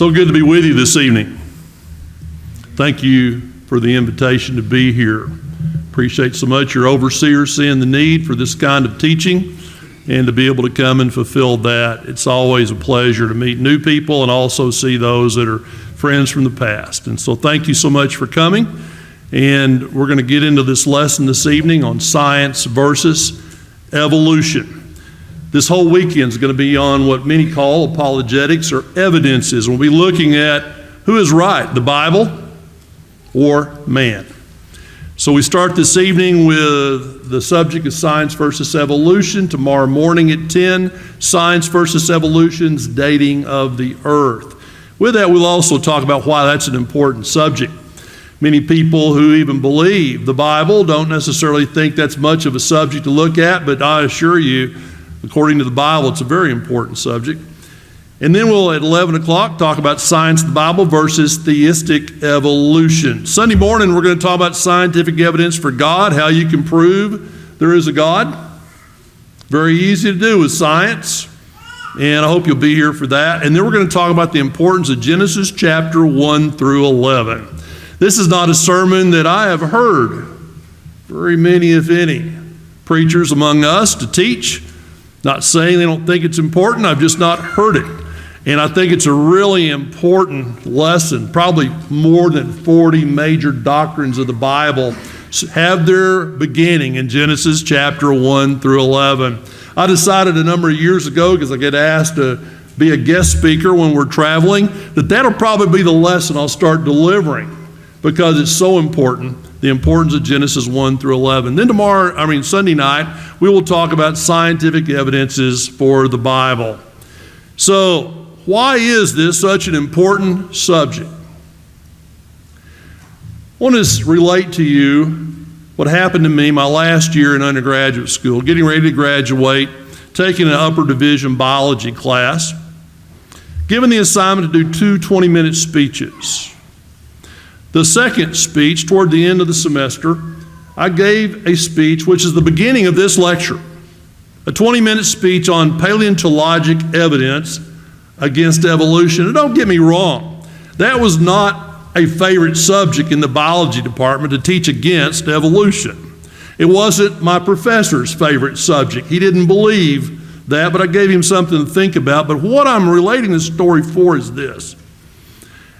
So good to be with you this evening. Thank you for the invitation to be here. Appreciate so much your overseers seeing the need for this kind of teaching and to be able to come and fulfill that. It's always a pleasure to meet new people and also see those that are friends from the past. And so thank you so much for coming. And we're going to get into this lesson this evening on science versus evolution. This whole weekend is going to be on what many call apologetics or evidences. We'll be looking at who is right, the Bible or man. So we start this evening with the subject of science versus evolution. Tomorrow morning at 10, science versus evolution's dating of the earth. With that, we'll also talk about why that's an important subject. Many people who even believe the Bible don't necessarily think that's much of a subject to look at, but I assure you, according to the Bible, it's a very important subject. And then we'll, at 11 o'clock, talk about science, the Bible, versus theistic evolution. Sunday morning, we're going to talk about scientific evidence for God, how you can prove there is a God. Very easy to do with science, and I hope you'll be here for that. And then we're going to talk about the importance of Genesis chapter 1 through 11. This is not a sermon that I have heard very many, if any, preachers among us to teach. Not saying they don't think it's important, I've just not heard it. And I think it's a really important lesson. Probably more than 40 major doctrines of the Bible have their beginning in Genesis chapter 1 through 11. I decided a number of years ago, because I get asked to be a guest speaker when we're traveling, that'll probably be the lesson I'll start delivering, because it's so important, the importance of Genesis 1 through 11. Then Sunday night, we will talk about scientific evidences for the Bible. So, why is this such an important subject? I want to relate to you what happened to me my last year in undergraduate school, getting ready to graduate, taking an upper division biology class, given the assignment to do 2 20-minute speeches. The second speech, toward the end of the semester, I gave a speech which is the beginning of this lecture, a 20-minute speech on paleontologic evidence against evolution. And don't get me wrong, that was not a favorite subject in the biology department to teach against evolution. It wasn't my professor's favorite subject. He didn't believe that, but I gave him something to think about. But what I'm relating this story for is this.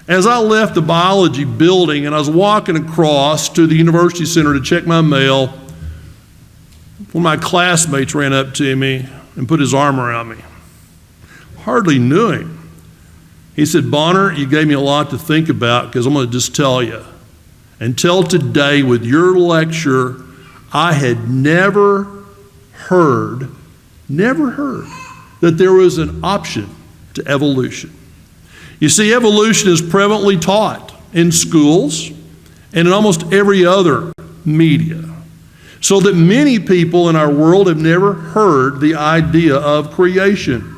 As I left the biology building and I was walking across to the university center to check my mail, one of my classmates ran up to me and put his arm around me. Hardly knew him. He said, "Bonner, you gave me a lot to think about, because I'm going to just tell you, until today with your lecture, I had never heard that there was an option to evolution." You see, evolution is prevalently taught in schools and in almost every other media, so that many people in our world have never heard the idea of creation.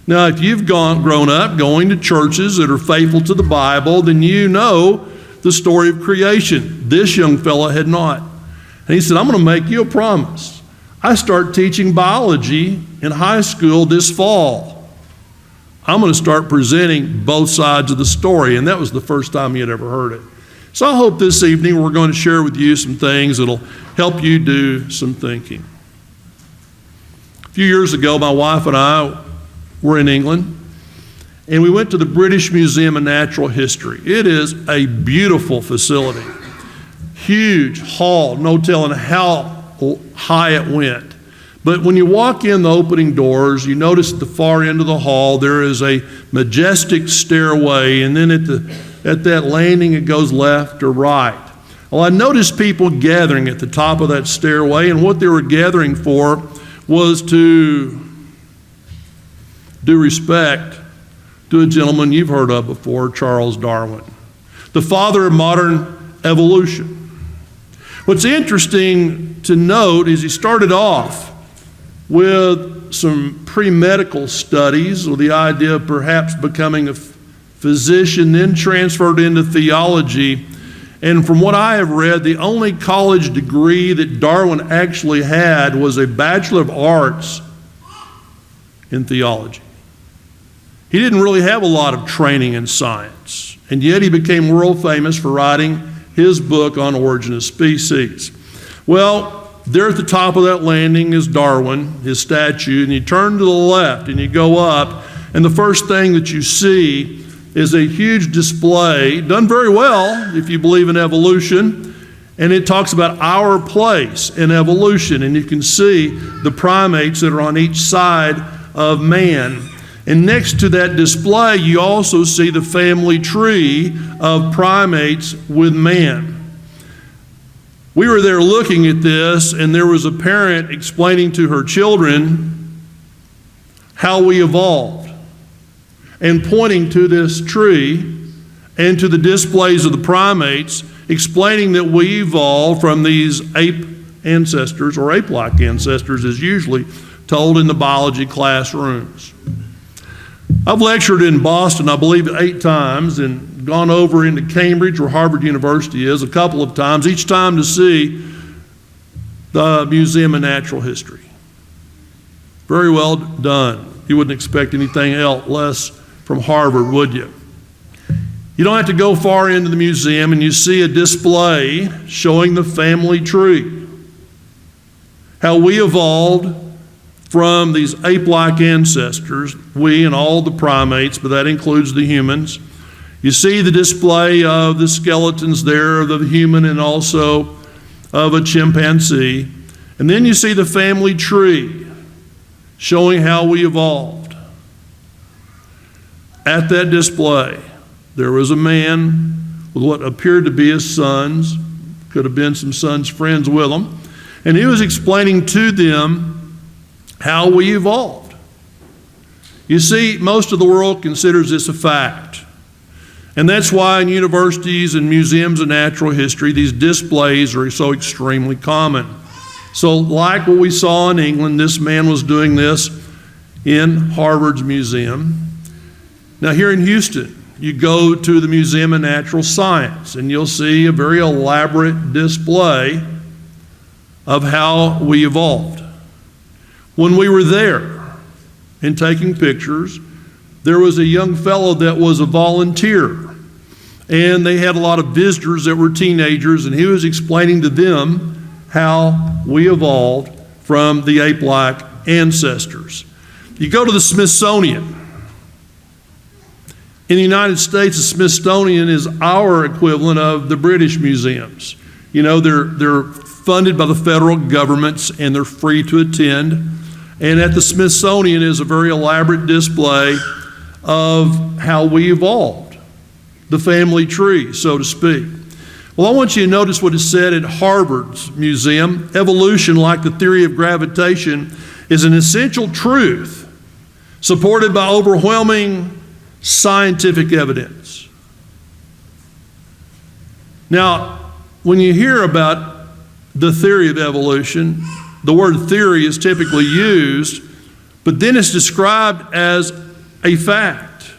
Now, if you've grown up going to churches that are faithful to the Bible, then you know the story of creation. This young fella had not. And he said, "I'm going to make you a promise. I start teaching biology in high school this fall. I'm going to start presenting both sides of the story." And that was the first time he had ever heard it. So I hope this evening we're going to share with you some things that'll help you do some thinking. A few years ago, my wife and I were in England, and we went to the British Museum of Natural History. It is a beautiful facility. Huge hall, no telling how high it went. But when you walk in the opening doors, you notice at the far end of the hall there is a majestic stairway, and then at that landing it goes left or right. Well, I noticed people gathering at the top of that stairway, and what they were gathering for was to do respect to a gentleman you've heard of before, Charles Darwin, the father of modern evolution. What's interesting to note is he started off with some pre-medical studies with the idea of perhaps becoming a physician, then transferred into theology. And from what I have read, the only college degree that Darwin actually had was a Bachelor of Arts in theology. He didn't really have a lot of training in science, and yet he became world famous for writing his book on Origin of Species. Well, there at the top of that landing is Darwin, his statue, and you turn to the left and you go up, and the first thing that you see is a huge display, done very well if you believe in evolution, and it talks about our place in evolution, and you can see the primates that are on each side of man. And next to that display, you also see the family tree of primates with man. We were there looking at this, and there was a parent explaining to her children how we evolved, and pointing to this tree and to the displays of the primates, explaining that we evolved from these ape ancestors, or ape-like ancestors, as usually told in the biology classrooms. I've lectured in Boston, I believe, 8 times, and gone over into Cambridge, where Harvard University is, a couple of times, each time to see the Museum of Natural History. Very well done. You wouldn't expect anything else less from Harvard, would you? You don't have to go far into the museum, and you see a display showing the family tree, how we evolved from these ape-like ancestors, we and all the primates, but that includes the humans. You see the display of the skeletons there of the human and also of a chimpanzee. And then you see the family tree showing how we evolved. At that display, there was a man with what appeared to be his sons, could have been some sons' friends with him, and he was explaining to them how we evolved. You see, most of the world considers this a fact. And that's why in universities and museums of natural history, these displays are so extremely common. So like what we saw in England, this man was doing this in Harvard's museum. Now here in Houston, you go to the Museum of Natural Science, and you'll see a very elaborate display of how we evolved. When we were there and taking pictures, there was a young fellow that was a volunteer, and they had a lot of visitors that were teenagers, and he was explaining to them how we evolved from the ape-like ancestors. You go to the Smithsonian. In the United States, the Smithsonian is our equivalent of the British museums. You know, they're funded by the federal governments, and they're free to attend. And at the Smithsonian is a very elaborate display of how we evolved, the family tree, so to speak. Well, I want you to notice what is said at Harvard's museum. Evolution, like the theory of gravitation, is an essential truth supported by overwhelming scientific evidence. Now, when you hear about the theory of evolution, the word theory is typically used, but then it's described as a fact,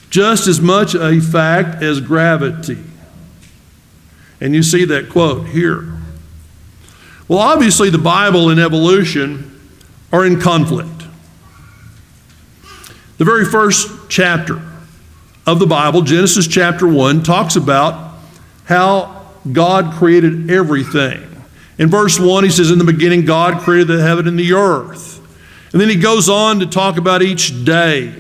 just as much a fact as gravity. And you see that quote here. Well, obviously the Bible and evolution are in conflict. The very first chapter of the Bible, Genesis chapter 1, talks about how God created everything. In verse 1, he says, in the beginning, God created the heaven and the earth. And then he goes on to talk about each day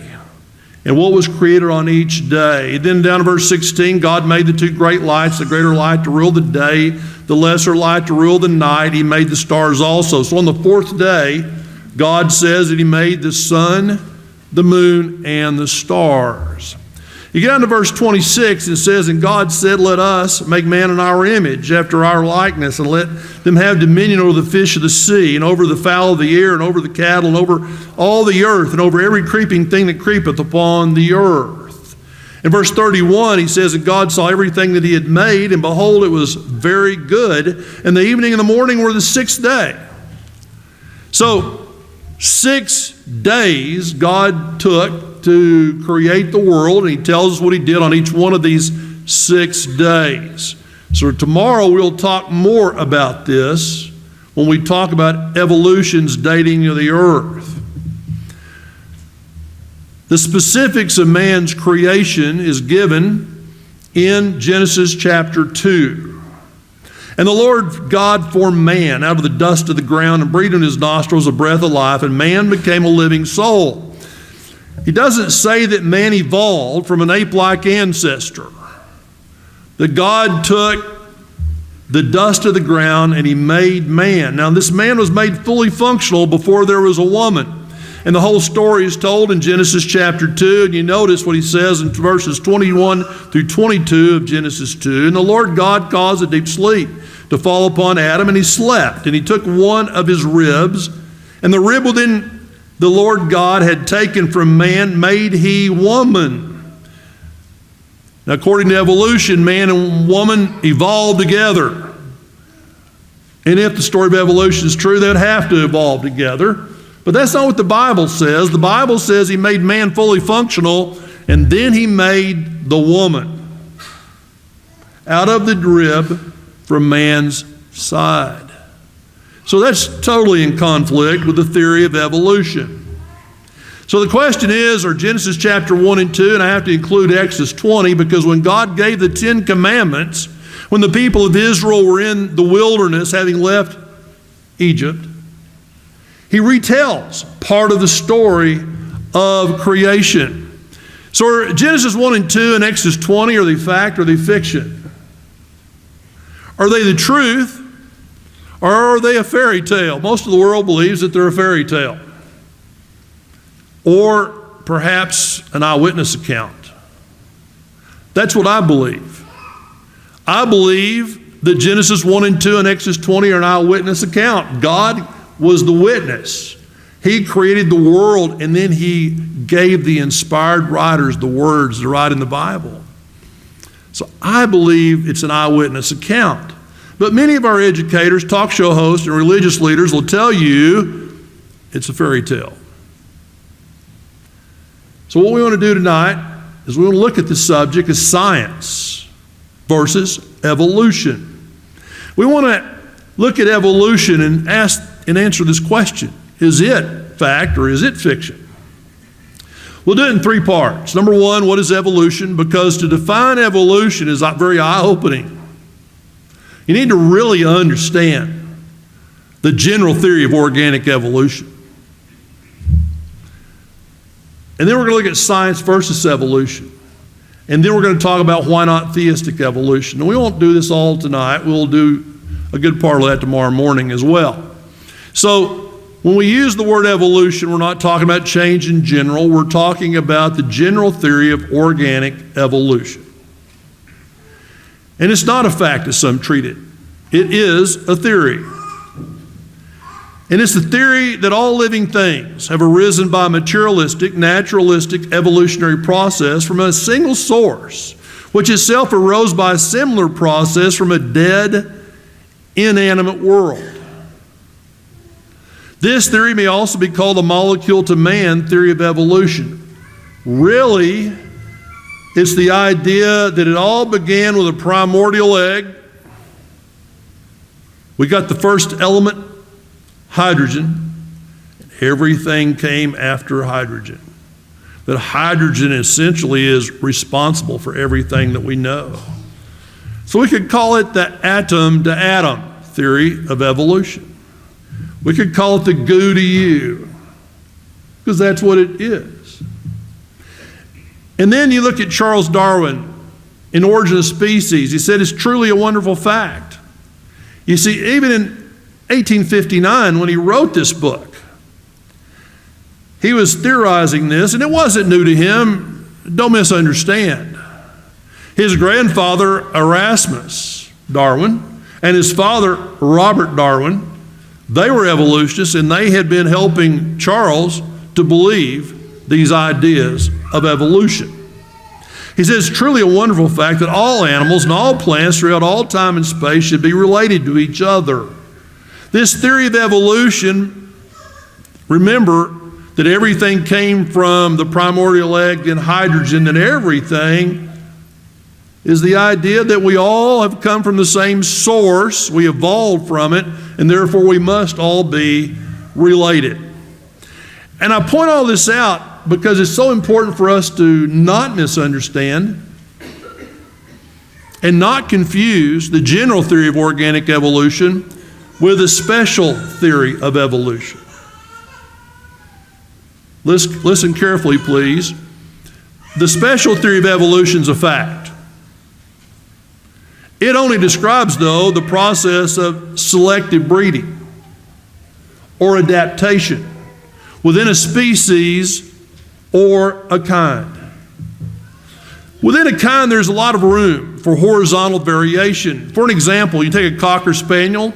and what was created on each day. And then down to verse 16, God made the two great lights, the greater light to rule the day, the lesser light to rule the night. He made the stars also. So on the fourth day, God says that he made the sun, the moon, and the stars. You get down to verse 26, it says, and God said, let us make man in our image, after our likeness, and let them have dominion over the fish of the sea, and over the fowl of the air, and over the cattle, and over all the earth, and over every creeping thing that creepeth upon the earth. In verse 31, he says, and God saw everything that he had made, and behold, it was very good. And the evening and the morning were the sixth day. So 6 days God took to create the world, and he tells us what he did on each one of these 6 days. So tomorrow we'll talk more about this when we talk about evolution's dating of the earth. The specifics of man's creation is given in Genesis chapter 2. And the Lord God formed man out of the dust of the ground and breathed in his nostrils a breath of life, and man became a living soul. He doesn't say that man evolved from an ape-like ancestor. That God took the dust of the ground and he made man. Now this man was made fully functional before there was a woman. And the whole story is told in Genesis chapter 2. And you notice what he says in verses 21 through 22 of Genesis 2. And the Lord God caused a deep sleep to fall upon Adam, and he slept. And he took one of his ribs, and the rib within the Lord God had taken from man made he woman. Now, according to evolution, man and woman evolved together. And if the story of evolution is true, they'd have to evolve together. But that's not what the Bible says. The Bible says he made man fully functional, and then he made the woman out of the rib from man's side. So that's totally in conflict with the theory of evolution. So the question is, are Genesis chapter 1 and 2, and I have to include Exodus 20, because when God gave the 10 commandments, when the people of Israel were in the wilderness having left Egypt, he retells part of the story of creation. So are Genesis 1 and 2 and Exodus 20, are they fact or are they fiction? Are they the truth or are they a fairy tale? Most of the world believes that they're a fairy tale. Or perhaps an eyewitness account. That's what I believe. I believe that Genesis 1 and 2 and Exodus 20 are an eyewitness account. God was the witness. He created the world, and then he gave the inspired writers the words to write in the Bible. So I believe it's an eyewitness account. But many of our educators, talk show hosts, and religious leaders will tell you it's a fairy tale. So what we want to do tonight is we want to look at the subject of science versus evolution. We want to look at evolution and answer this question. Is it fact or is it fiction? We'll do it in three parts. Number one, what is evolution? Because to define evolution is very eye-opening. You need to really understand the general theory of organic evolution. And then we're going to look at science versus evolution. And then we're going to talk about why not theistic evolution. And we won't do this all tonight. We'll do a good part of that tomorrow morning as well. So when we use the word evolution, we're not talking about change in general. We're talking about the general theory of organic evolution. And it's not a fact as some treat it. It is a theory. And it's the theory that all living things have arisen by a materialistic, naturalistic, evolutionary process from a single source, which itself arose by a similar process from a dead, inanimate world. This theory may also be called the molecule to man theory of evolution. Really, it's the idea that it all began with a primordial egg. We got the first element, hydrogen. Everything came after hydrogen. That hydrogen essentially is responsible for everything that we know. So we could call it the atom to atom theory of evolution. We could call it the goo to you, because that's what it is. And then you look at Charles Darwin in Origin of Species. He said it's truly a wonderful fact. You see, even in 1859, when he wrote this book, he was theorizing this, and it wasn't new to him. Don't misunderstand. His grandfather, Erasmus Darwin, and his father, Robert Darwin, they were evolutionists, and they had been helping Charles to believe these ideas of evolution. He says, it's truly a wonderful fact that all animals and all plants throughout all time and space should be related to each other. This theory of evolution, remember that everything came from the primordial egg and hydrogen, and everything is the idea that we all have come from the same source, we evolved from it, and therefore we must all be related. And I point all this out because it's so important for us to not misunderstand and not confuse the general theory of organic evolution with a special theory of evolution. Listen carefully, please. The special theory of evolution is a fact. It only describes, though, the process of selective breeding or adaptation within a species or a kind. Within a kind, there's a lot of room for horizontal variation. For an example, you take a Cocker Spaniel,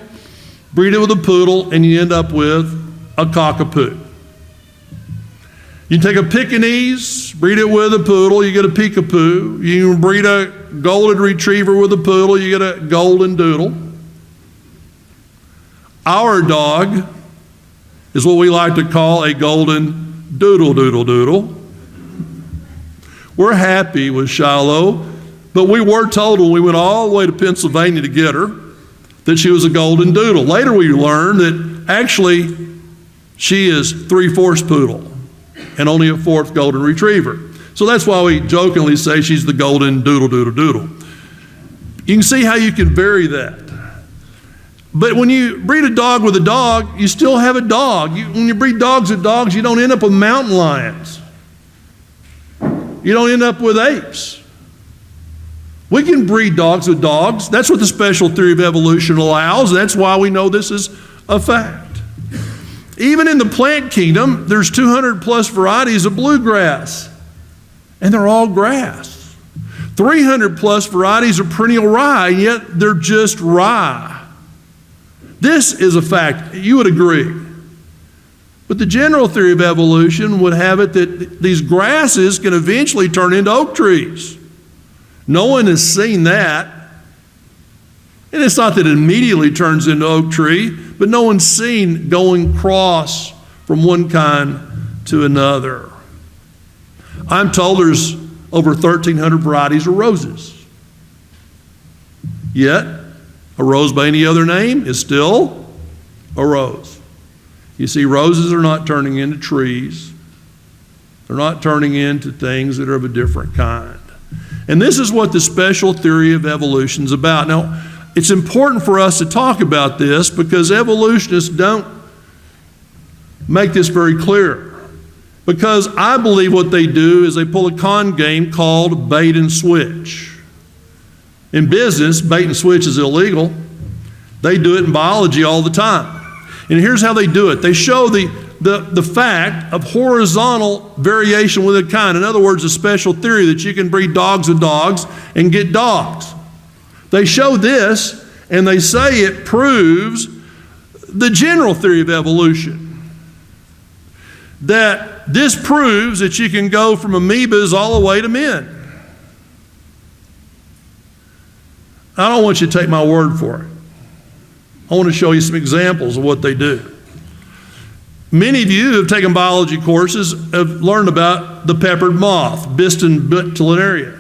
breed it with a poodle, and you end up with a cockapoo. You take a Pekingese, breed it with a poodle, you get a peekapoo. You breed a golden retriever with a poodle, you get a golden doodle. Our dog is what we like to call a golden doodle doodle doodle. We're happy with Shiloh, but we were told when we went all the way to Pennsylvania to get her that she was a golden doodle. Later we learned that actually she is 3/4 poodle and only a 1/4 golden retriever. So that's why we jokingly say she's the golden doodle doodle doodle. You can see how you can vary that. But when you breed a dog with a dog, you still have a dog. When you breed dogs with dogs, you don't end up with mountain lions. You don't end up with apes. We can breed dogs with dogs. That's what the special theory of evolution allows. That's why we know this is a fact. Even in the plant kingdom, there's 200 plus varieties of bluegrass, and they're all grass. 300 plus varieties of perennial rye, and yet they're just rye. This is a fact. You would agree. But the general theory of evolution would have it that these grasses can eventually turn into oak trees. No one has seen that. And it's not that it immediately turns into oak tree, but no one's seen going cross from one kind to another. I'm told there's over 1,300 varieties of roses. Yet, a rose by any other name is still a rose. You see, roses are not turning into trees. They're not turning into things that are of a different kind. And this is what the special theory of evolution is about. Now, it's important for us to talk about this because evolutionists don't make this very clear. Because I believe what they do is they pull a con game called bait and switch. In business, bait and switch is illegal. They do it in biology all the time. And here's how they do it. They show the fact of horizontal variation with a kind. In other words, a special theory that you can breed dogs with dogs and get dogs. They show this, and they say it proves the general theory of evolution. That this proves that you can go from amoebas all the way to men. I don't want you to take my word for it. I want to show you some examples of what they do. Many of you who have taken biology courses have learned about the peppered moth, Biston betuliaria.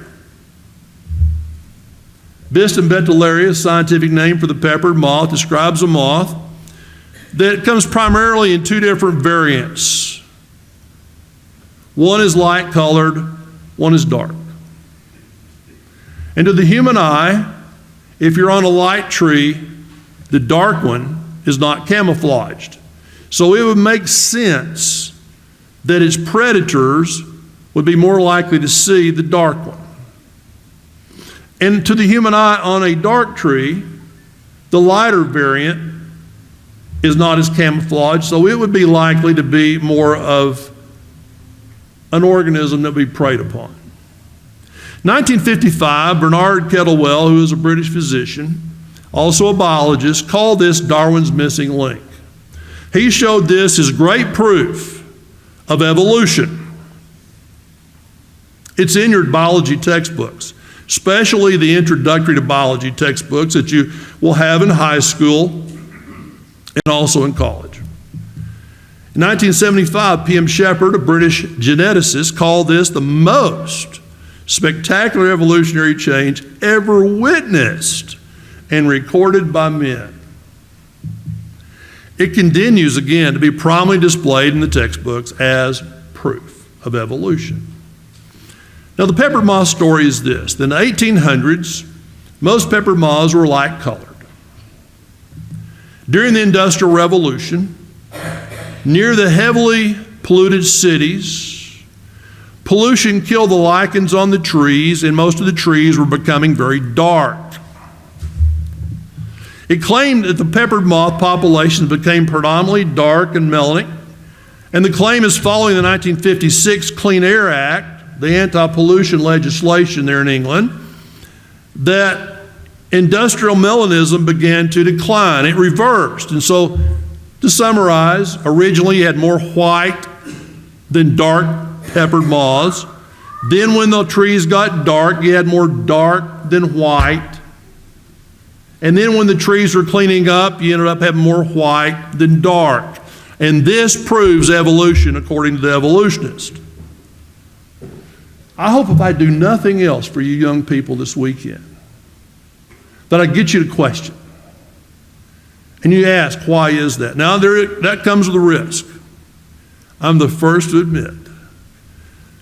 Biston betuliaria, scientific name for the peppered moth, describes a moth that comes primarily in two different variants. One is light colored, one is dark. And to the human eye, if you're on a light tree, the dark one is not camouflaged. So it would make sense that its predators would be more likely to see the dark one. And to the human eye on a dark tree, the lighter variant is not as camouflaged, so it would be likely to be more of an organism that would be preyed upon. 1955, Bernard Kettlewell, who is a British physician, also a biologist, called this Darwin's missing link. He showed this as great proof of evolution. It's in your biology textbooks, especially the introductory to biology textbooks that you will have in high school and also in college. In 1975, P.M. Shepard, a British geneticist, called this the most spectacular evolutionary change ever witnessed and recorded by men. It continues again to be prominently displayed in the textbooks as proof. of evolution. Now, the peppered moth story is this. In the 1800s, most peppered moths were light-colored. During the Industrial Revolution, near the heavily polluted cities, pollution killed the lichens on the trees, and most of the trees were becoming very dark. It claimed that the peppered moth population became predominantly dark and melanic, and the claim is following the 1956 Clean Air Act, the anti-pollution legislation there in England, that industrial melanism began to decline. It reversed. And so, to summarize, originally you had more white than dark peppered moths. Then when the trees got dark, you had more dark than white. And then when the trees were cleaning up, you ended up having more white than dark. And this proves evolution according to the evolutionist. I hope if I do nothing else for you young people this weekend, that I get you to question. And you ask, why is that? Now, that comes with a risk. I'm the first to admit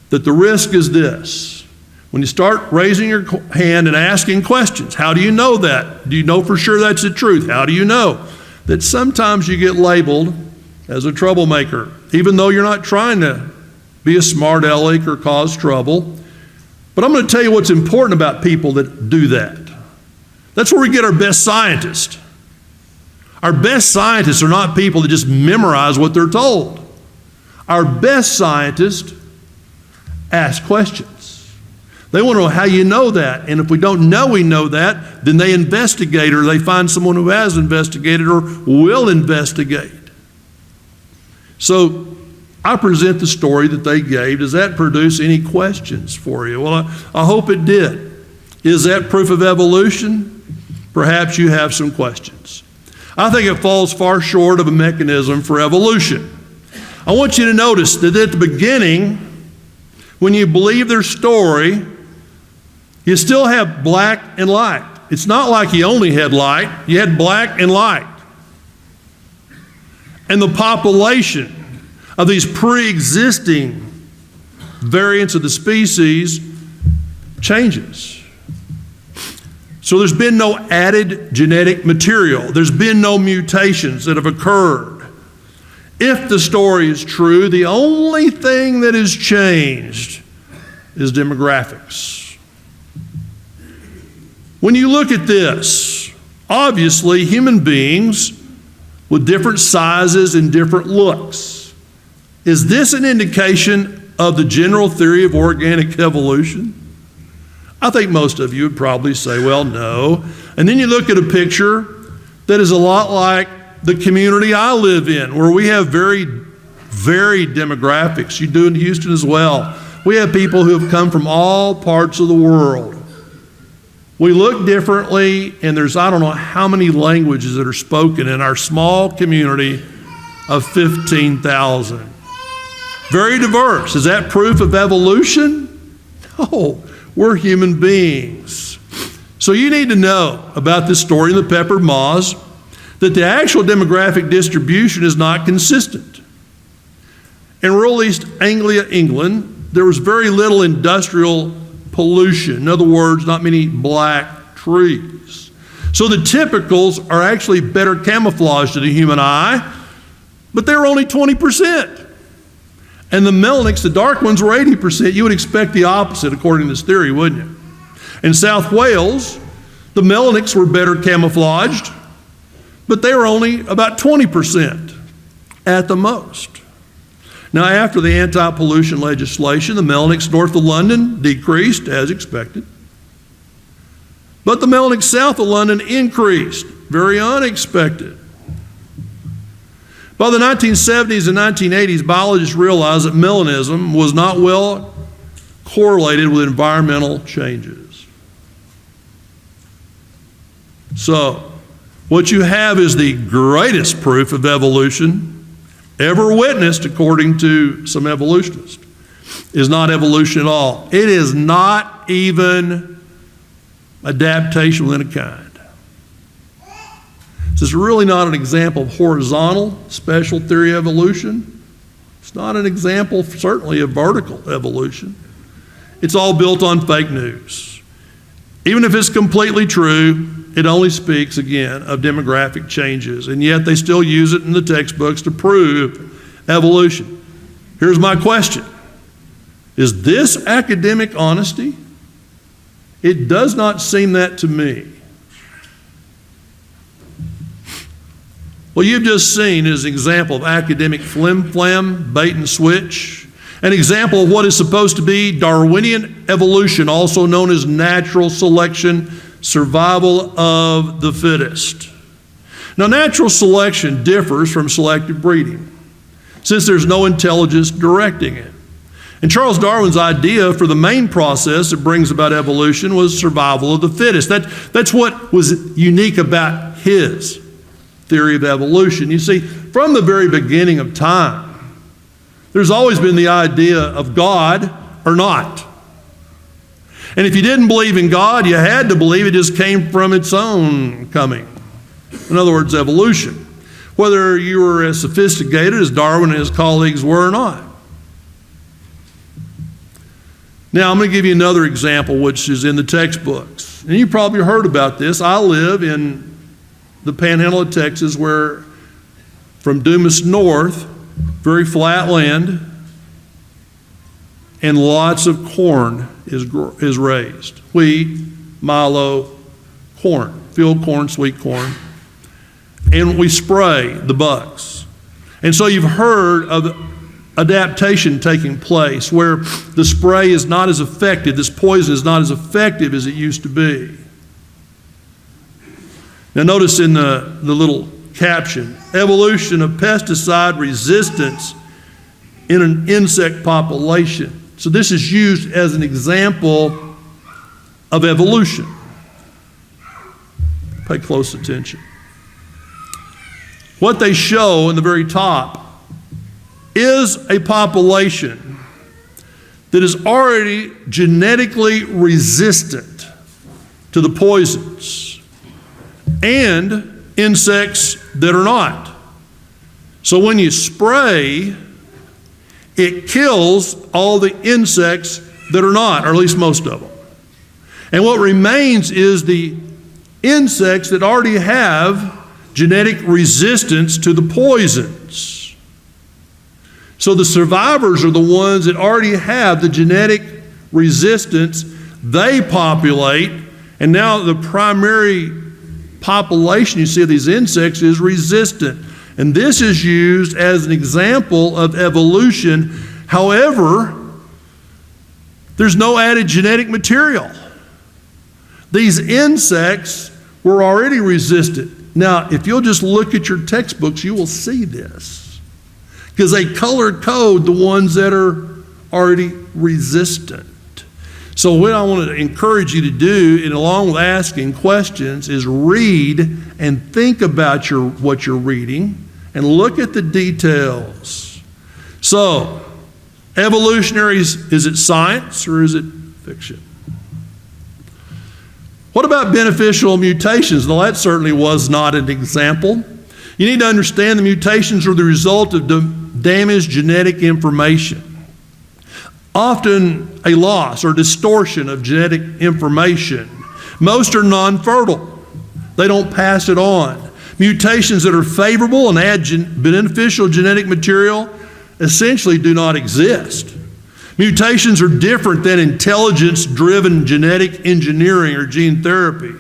that the risk is this. When you start raising your hand and asking questions, how do you know that? Do you know for sure that's the truth? How do you know that sometimes you get labeled as a troublemaker, even though you're not trying to be a smart aleck or cause trouble? But I'm going to tell you what's important about people that do that. That's where we get our best scientists. Our best scientists are not people that just memorize what they're told. Our best scientists ask questions. They want to know how you know that. And if we don't know we know that, then they investigate, or they find someone who has investigated or will investigate. So I present the story that they gave. Does that produce any questions for you? Well, I hope it did. Is that proof of evolution? Perhaps you have some questions. I think it falls far short of a mechanism for evolution. I want you to notice that at the beginning, when you believe their story, you still have black and light. It's not like you only had light, you had black and light. And the population of these pre-existing variants of the species changes. So there's been no added genetic material. There's been no mutations that have occurred. If the story is true, the only thing that has changed is demographics. When you look at this, obviously human beings with different sizes and different looks. Is this an indication of the general theory of organic evolution? I think most of you would probably say, well, no. And then you look at a picture that is a lot like the community I live in, where we have very varied demographics. You do in Houston as well. We have people who have come from all parts of the world. We look differently, and there's I don't know how many languages that are spoken in our small community of 15,000. Very diverse. Is that proof of evolution? No. We're human beings. So you need to know about this story in the peppered moths, that the actual demographic distribution is not consistent. In rural East Anglia, England, there was very little industrial pollution. In other words, not many black trees. So the typicals are actually better camouflaged to the human eye, but they're only 20%. And the melanics, the dark ones, were 80%. You would expect the opposite according to this theory, wouldn't you? In South Wales, the melanics were better camouflaged, but they were only about 20% at the most. Now, after the anti-pollution legislation, the melanics north of London decreased as expected. But the melanics south of London increased, very unexpected. By the 1970s and 1980s, biologists realized that melanism was not well correlated with environmental changes. So, what you have is the greatest proof of evolution ever witnessed, according to some evolutionists, is not evolution at all. It is not even adaptation within a kind. This is really not an example of horizontal special theory evolution. It's not an example, certainly, of vertical evolution. It's all built on fake news. Even if it's completely true, it only speaks, again, of demographic changes, and yet they still use it in the textbooks to prove evolution. Here's my question. Is this academic honesty? It does not seem that to me. What you've just seen is an example of academic flim-flam, bait and switch, an example of what is supposed to be Darwinian evolution, also known as natural selection, survival of the fittest. Now, natural selection differs from selective breeding, since there's no intelligence directing it. And Charles Darwin's idea for the main process that brings about evolution was survival of the fittest. That's what was unique about his theory of evolution. You see, from the very beginning of time, there's always been the idea of God or not. And if you didn't believe in God, you had to believe it just came from its own coming. In other words, evolution. Whether you were as sophisticated as Darwin and his colleagues were or not. Now, I'm going to give you another example, which is in the textbooks. And you probably heard about this. I live in the panhandle of Texas, where from Dumas north, very flat land, and lots of corn is raised. Wheat, milo, corn, field corn, sweet corn. And we spray the bugs. And so you've heard of adaptation taking place where the spray is not as effective, this poison is not as effective as it used to be. Now notice in the little caption, evolution of pesticide resistance in an insect population. So this is used as an example of evolution. Pay close attention. What they show in the very top is a population that is already genetically resistant to the poisons and insects that are not. So when you spray, it kills all the insects that are not, or at least most of them. And what remains is the insects that already have genetic resistance to the poisons. So the survivors are the ones that already have the genetic resistance. They populate, and now the primary population you see of these insects is resistant. And this is used as an example of evolution. However, there's no added genetic material. These insects were already resistant. Now, if you'll just look at your textbooks, you will see this. Because they color code the ones that are already resistant. So what I want to encourage you to do, and along with asking questions, is read and think about what you're reading and look at the details. So, evolutionary, is it science or is it fiction? What about beneficial mutations? Well, that certainly was not an example. You need to understand the mutations are the result of damaged genetic information. Often a loss or distortion of genetic information. Most are non-fertile. They don't pass it on. Mutations that are favorable and add beneficial genetic material essentially do not exist. Mutations are different than intelligence-driven genetic engineering or gene therapy.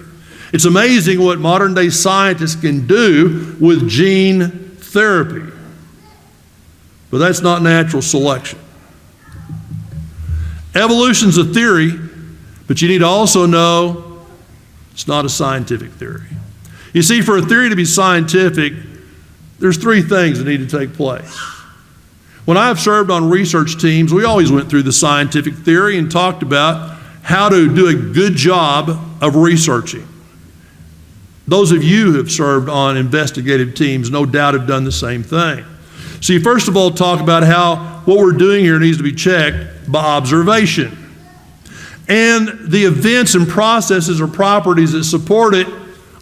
It's amazing what modern-day scientists can do with gene therapy. But that's not natural selection. Evolution's a theory, but you need to also know it's not a scientific theory. You see, for a theory to be scientific, there's three things that need to take place. When I've served on research teams, we always went through the scientific theory and talked about how to do a good job of researching. Those of you who have served on investigative teams no doubt have done the same thing. So you first of all talk about how what we're doing here needs to be checked by observation. And the events and processes or properties that support it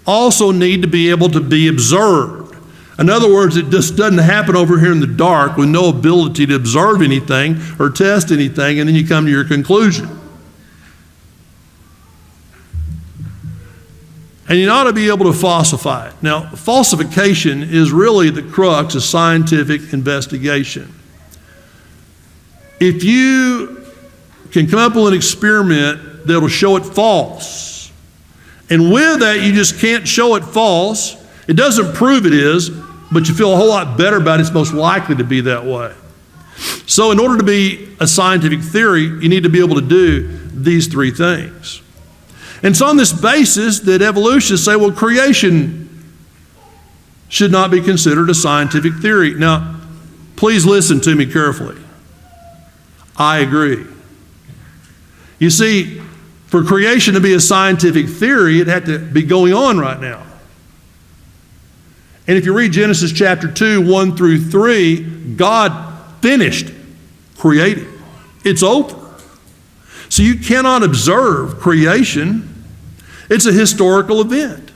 also need to be able to be observed. In other words, it just doesn't happen over here in the dark with no ability to observe anything or test anything, and then you come to your conclusion. And you ought to be able to falsify it. Now, falsification is really the crux of scientific investigation. If you can come up with an experiment that will show it false, and with that you just can't show it false, it doesn't prove it is, but you feel a whole lot better about it, it's most likely to be that way. So in order to be a scientific theory, you need to be able to do these three things. And it's on this basis that evolutionists say, well, creation should not be considered a scientific theory. Now, please listen to me carefully. I agree. You see, for creation to be a scientific theory, it had to be going on right now. And if you read Genesis chapter 2, 1 through 3, God finished creating. It's over. So you cannot observe creation. It's a historical event.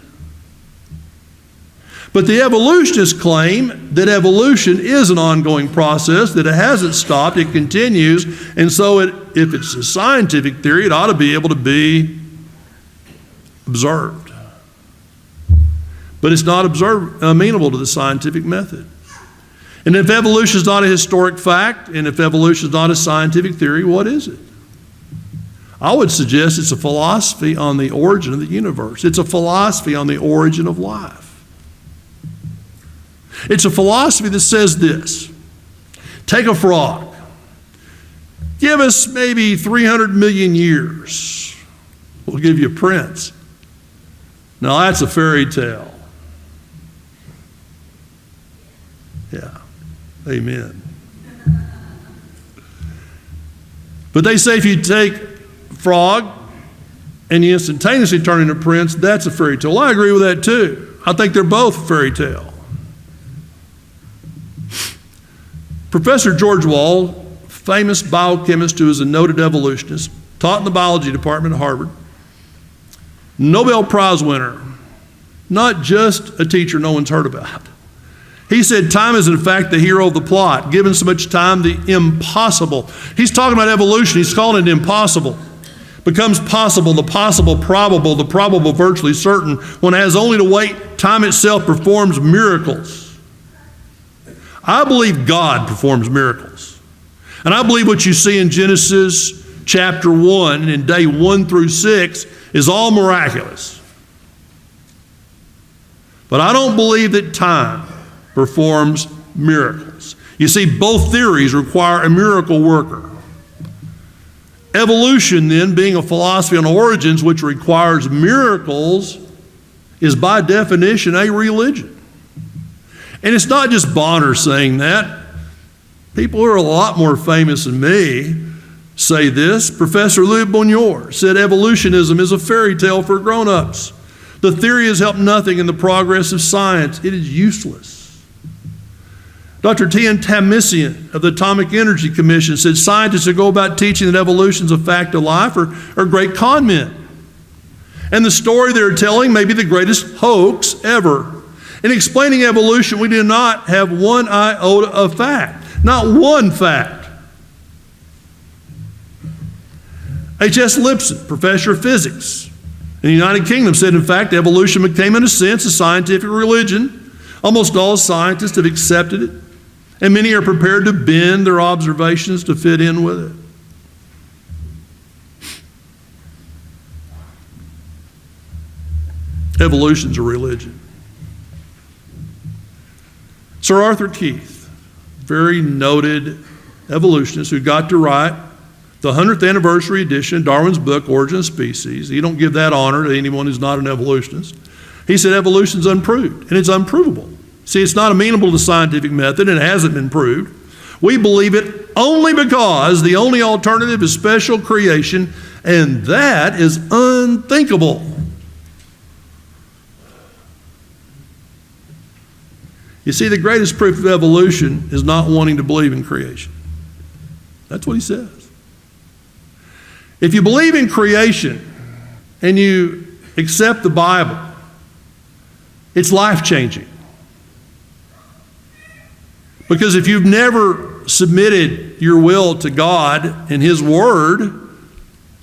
But the evolutionists claim that evolution is an ongoing process, that it hasn't stopped, it continues, and so if it's a scientific theory, it ought to be able to be observed. But it's not amenable to the scientific method. And if evolution is not a historic fact, and if evolution is not a scientific theory, what is it? I would suggest it's a philosophy on the origin of the universe. It's a philosophy on the origin of life. It's a philosophy that says this: take a frog, give us maybe 300 million years, we'll give you a prince. Now that's a fairy tale. Yeah, amen. But they say if you take a frog and you instantaneously turn into a prince, that's a fairy tale. Well, I agree with that too. I think they're both fairy tale. Professor George Wald, famous biochemist who is a noted evolutionist, taught in the biology department at Harvard, Nobel Prize winner, not just a teacher no one's heard about. He said time is in fact the hero of the plot. Given so much time, the impossible. He's talking about evolution. He's calling it impossible. Becomes possible, the possible probable, the probable virtually certain. One has only to wait. Time itself performs miracles. I believe God performs miracles. And I believe what you see in Genesis chapter 1 and in day 1 through 6 is all miraculous. But I don't believe that time performs miracles. You see, both theories require a miracle worker. Evolution, then, being a philosophy on origins which requires miracles, is by definition a religion. And it's not just Bonner saying that. People who are a lot more famous than me say this. Professor Louis Bonjour said evolutionism is a fairy tale for grown-ups. The theory has helped nothing in the progress of science. It is useless. Dr. T.N. Tamisian of the Atomic Energy Commission said scientists who go about teaching that evolution is a fact of life are great con men. And the story they're telling may be the greatest hoax ever. In explaining evolution, we do not have one iota of fact. Not one fact. H.S. Lipson, professor of physics in the United Kingdom, said, in fact, evolution became, in a sense, a scientific religion. Almost all scientists have accepted it, and many are prepared to bend their observations to fit in with it. Evolution's a religion. Sir Arthur Keith, very noted evolutionist who got to write the 100th anniversary edition of Darwin's book, Origin of Species. You don't give that honor to anyone who's not an evolutionist. He said evolution's unproved, and it's unprovable. See, it's not amenable to the scientific method, and it hasn't been proved. We believe it only because the only alternative is special creation, and that is unthinkable. You see, the greatest proof of evolution is not wanting to believe in creation. That's what he says. If you believe in creation and you accept the Bible, it's life-changing. Because if you've never submitted your will to God and His Word,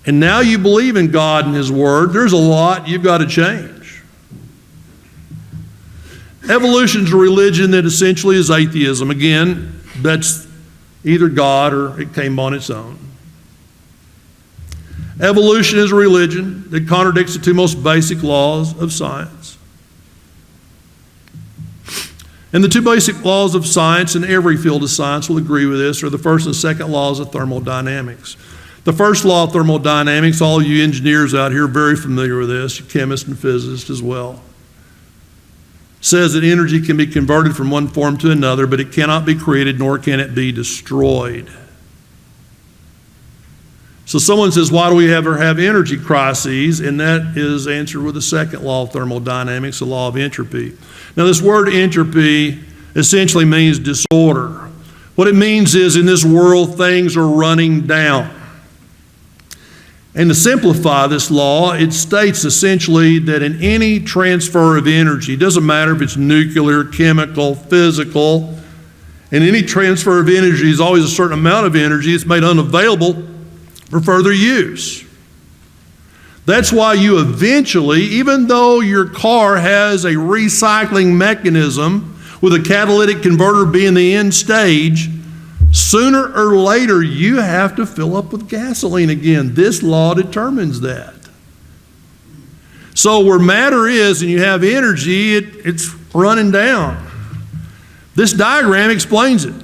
and now you believe in God and His Word, there's a lot you've got to change. Evolution is a religion that essentially is atheism. Again, that's either God or it came on its own. Evolution is a religion that contradicts the two most basic laws of science. And the two basic laws of science, and every field of science will agree with this, are the first and second laws of thermodynamics. The first law of thermodynamics, all you engineers out here are very familiar with this, you chemists and physicists as well, says that energy can be converted from one form to another, but it cannot be created nor can it be destroyed. So someone says, why do we ever have energy crises? And that is answered with the second law of thermodynamics, the law of entropy. Now this word entropy essentially means disorder. What it means is in this world things are running down. And to simplify this law, it states essentially that in any transfer of energy, it doesn't matter if it's nuclear, chemical, physical, and any transfer of energy is always a certain amount of energy. It's made unavailable for further use. That's why you eventually, even though your car has a recycling mechanism with a catalytic converter being the end stage, sooner or later you have to fill up with gasoline again. This law determines that. So where matter is and you have energy, it's running down. This diagram explains it.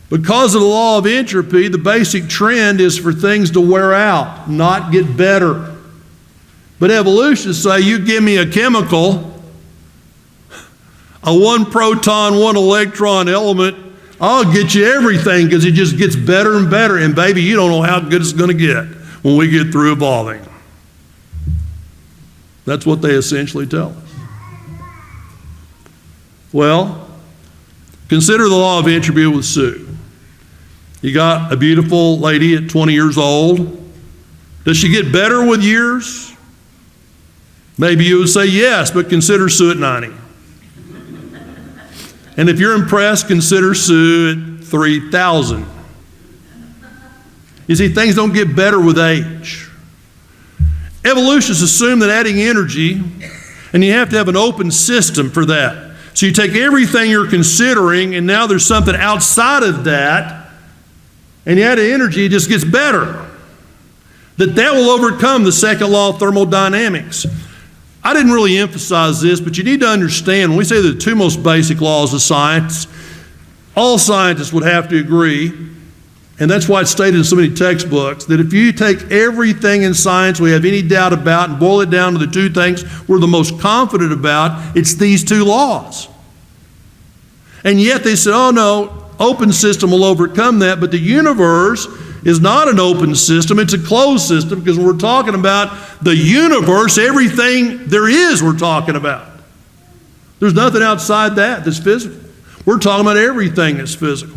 Because of the law of entropy, the basic trend is for things to wear out, not get better. But evolutionists say, you give me a chemical, a one proton, one electron element, I'll get you everything because it just gets better and better. And baby, you don't know how good it's going to get when we get through evolving. That's what they essentially tell us. Well, consider the law of entropy with Sue. You got a beautiful lady at 20 years old. Does she get better with years? Maybe you would say yes, but consider Sue at 90. And if you're impressed, consider Sue at 3,000. You see, things don't get better with age. Evolutionists assume that adding energy, and you have to have an open system for that. So you take everything you're considering, and now there's something outside of that, and you add energy, it just gets better. That will overcome the second law of thermodynamics. I didn't really emphasize this, but you need to understand, when we say the two most basic laws of science, all scientists would have to agree, and that's why it's stated in so many textbooks, that if you take everything in science we have any doubt about and boil it down to the two things we're the most confident about, it's these two laws. And yet they said, oh no, open system will overcome that, but the universe is not an open system, it's a closed system, because when we're talking about the universe, everything there is we're talking about. There's nothing outside that's physical. We're talking about everything that's physical.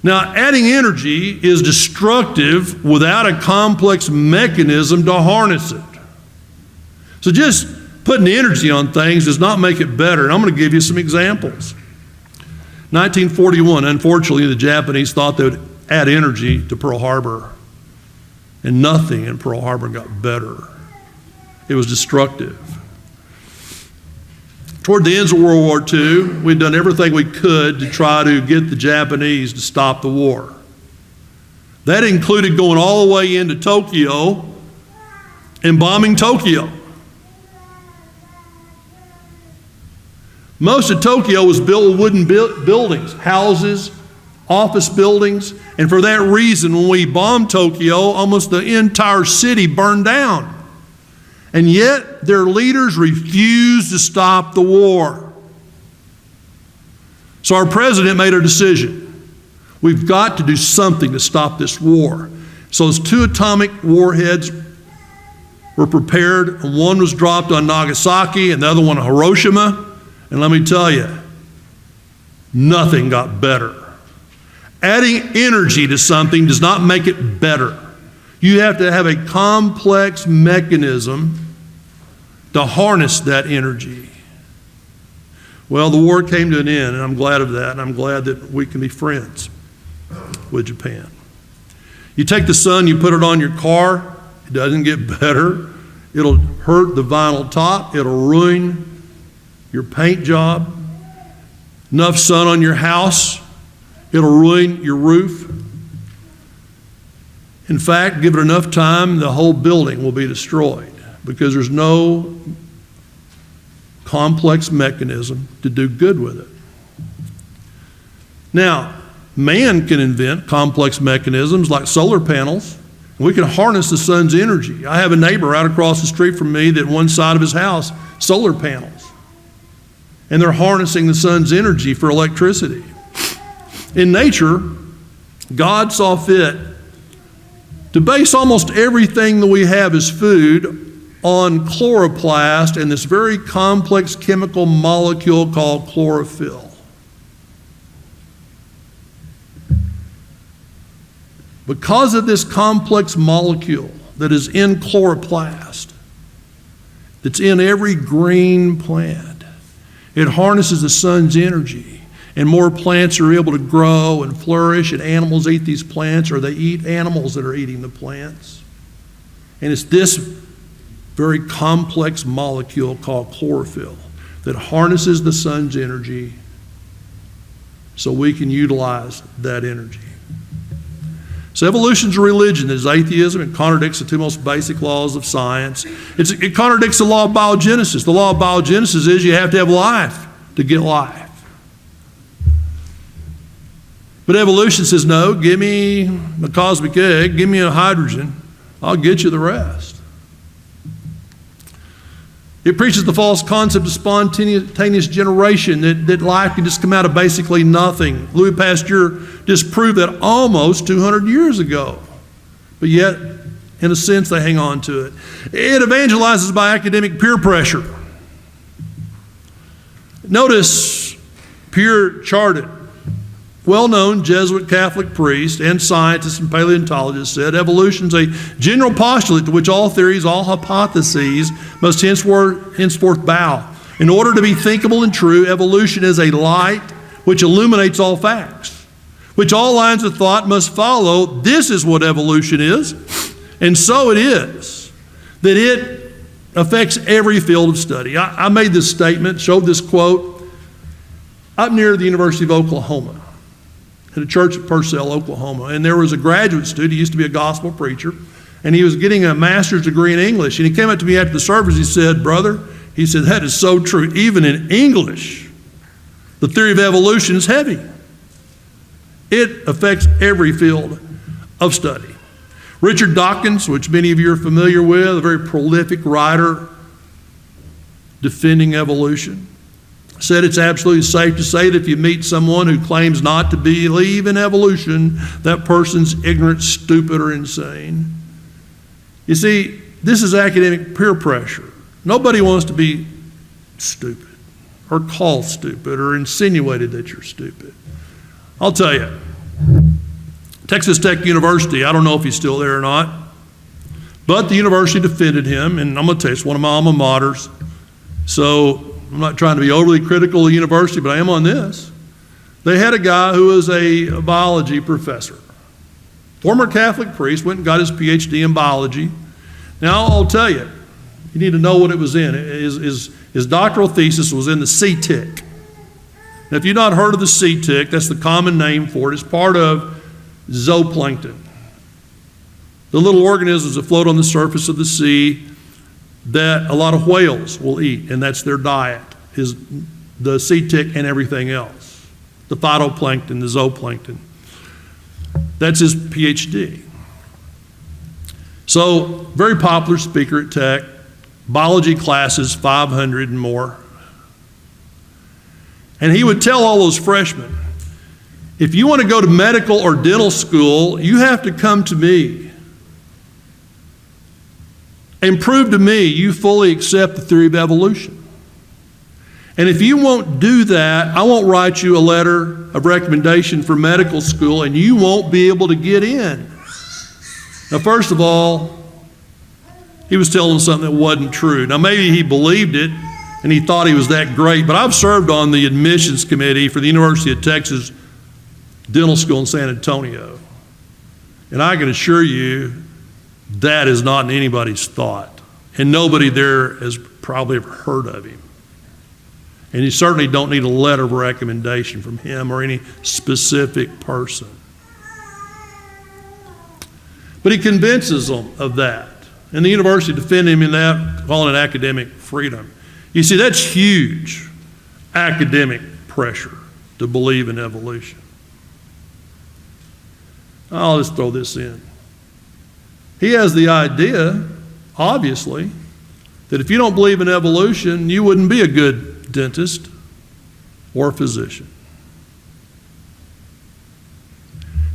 Now, adding energy is destructive without a complex mechanism to harness it. So just putting energy on things does not make it better. And I'm going to give you some examples. 1941, unfortunately, the Japanese thought they would add energy to Pearl Harbor, and nothing in Pearl Harbor got better. It was destructive. Toward the end of World War II, we'd done everything we could to try to get the Japanese to stop the war. That included going all the way into Tokyo and bombing Tokyo. Most of Tokyo was built with wooden buildings, houses, office buildings, and for that reason, when we bombed Tokyo, almost the entire city burned down. And yet, their leaders refused to stop the war. So our president made a decision. We've got to do something to stop this war. So those two atomic warheads were prepared. One was dropped on Nagasaki and the other one on Hiroshima. And let me tell you, nothing got better. Adding energy to something does not make it better. You have to have a complex mechanism to harness that energy. Well, the war came to an end, and I'm glad of that, and I'm glad that we can be friends with Japan. You take the sun, you put it on your car, it doesn't get better. It'll hurt the vinyl top. It'll ruin your paint job. Enough sun on your house, it'll ruin your roof. In fact, give it enough time, the whole building will be destroyed because there's no complex mechanism to do good with it. Now, man can invent complex mechanisms like solar panels. We can harness the sun's energy. I have a neighbor right across the street from me that one side of his house, solar panels. And they're harnessing the sun's energy for electricity. In nature, God saw fit to base almost everything that we have as food on chloroplast and this very complex chemical molecule called chlorophyll. Because of this complex molecule that is in chloroplast, that's in every green plant, it harnesses the sun's energy, and more plants are able to grow and flourish, and animals eat these plants, or they eat animals that are eating the plants. And it's this very complex molecule called chlorophyll that harnesses the sun's energy so we can utilize that energy. So evolution's a religion that is atheism. It contradicts the two most basic laws of science. It contradicts the law of biogenesis. The law of biogenesis is you have to have life to get life. But evolution says, no, give me a cosmic egg, give me a hydrogen, I'll get you the rest. It preaches the false concept of spontaneous generation, that life can just come out of basically nothing. Louis Pasteur disproved that almost 200 years ago. But yet, in a sense, they hang on to it. It evangelizes by academic peer pressure. Notice, Pierre Chardet, well-known Jesuit Catholic priest and scientist and paleontologist, said evolution is a general postulate to which all theories, all hypotheses must henceforth bow. In order to be thinkable and true, evolution is a light which illuminates all facts, which all lines of thought must follow. This is what evolution is, and so it is, that it affects every field of study. I made this statement, showed this quote, up near the University of Oklahoma, at a church at Purcell, Oklahoma. And there was a graduate student, he used to be a gospel preacher, and he was getting a master's degree in English. And he came up to me after the service, he said, brother, he said, that is so true. Even in English, the theory of evolution is heavy. It affects every field of study. Richard Dawkins, which many of you are familiar with, a very prolific writer defending evolution, said it's absolutely safe to say that if you meet someone who claims not to believe in evolution, that person's ignorant, stupid, or insane. You see, this is academic peer pressure. Nobody wants to be stupid or called stupid or insinuated that you're stupid. I'll tell you, Texas Tech University, I don't know if he's still there or not, but the university defended him, and I'm going to tell you, it's one of my alma maters. So I'm not trying to be overly critical of the university, but I am on this. They had a guy who was a biology professor. Former Catholic priest, went and got his PhD in biology. Now, I'll tell you, you need to know what it was in. His doctoral thesis was in the sea tick. Now, if you've not heard of the sea tick, that's the common name for it. It's part of zooplankton. The little organisms that float on the surface of the sea that a lot of whales will eat, and that's their diet, is the sea tick and everything else. The phytoplankton, the zooplankton. That's his PhD. So, very popular speaker at Tech, biology classes, 500 and more. And he would tell all those freshmen, if you want to go to medical or dental school, you have to come to me and prove to me you fully accept the theory of evolution. And if you won't do that, I won't write you a letter of recommendation for medical school, and you won't be able to get in. Now, first of all, he was telling them something that wasn't true. Now, maybe he believed it, and he thought he was that great. But I've served on the admissions committee for the University of Texas Dental School in San Antonio. And I can assure you that is not in anybody's thought. And nobody there has probably ever heard of him. And you certainly don't need a letter of recommendation from him or any specific person. But he convinces them of that. And the university defended him in that, calling it academic freedom. You see, that's huge academic pressure to believe in evolution. I'll just throw this in. He has the idea, obviously, that if you don't believe in evolution, you wouldn't be a good dentist or physician.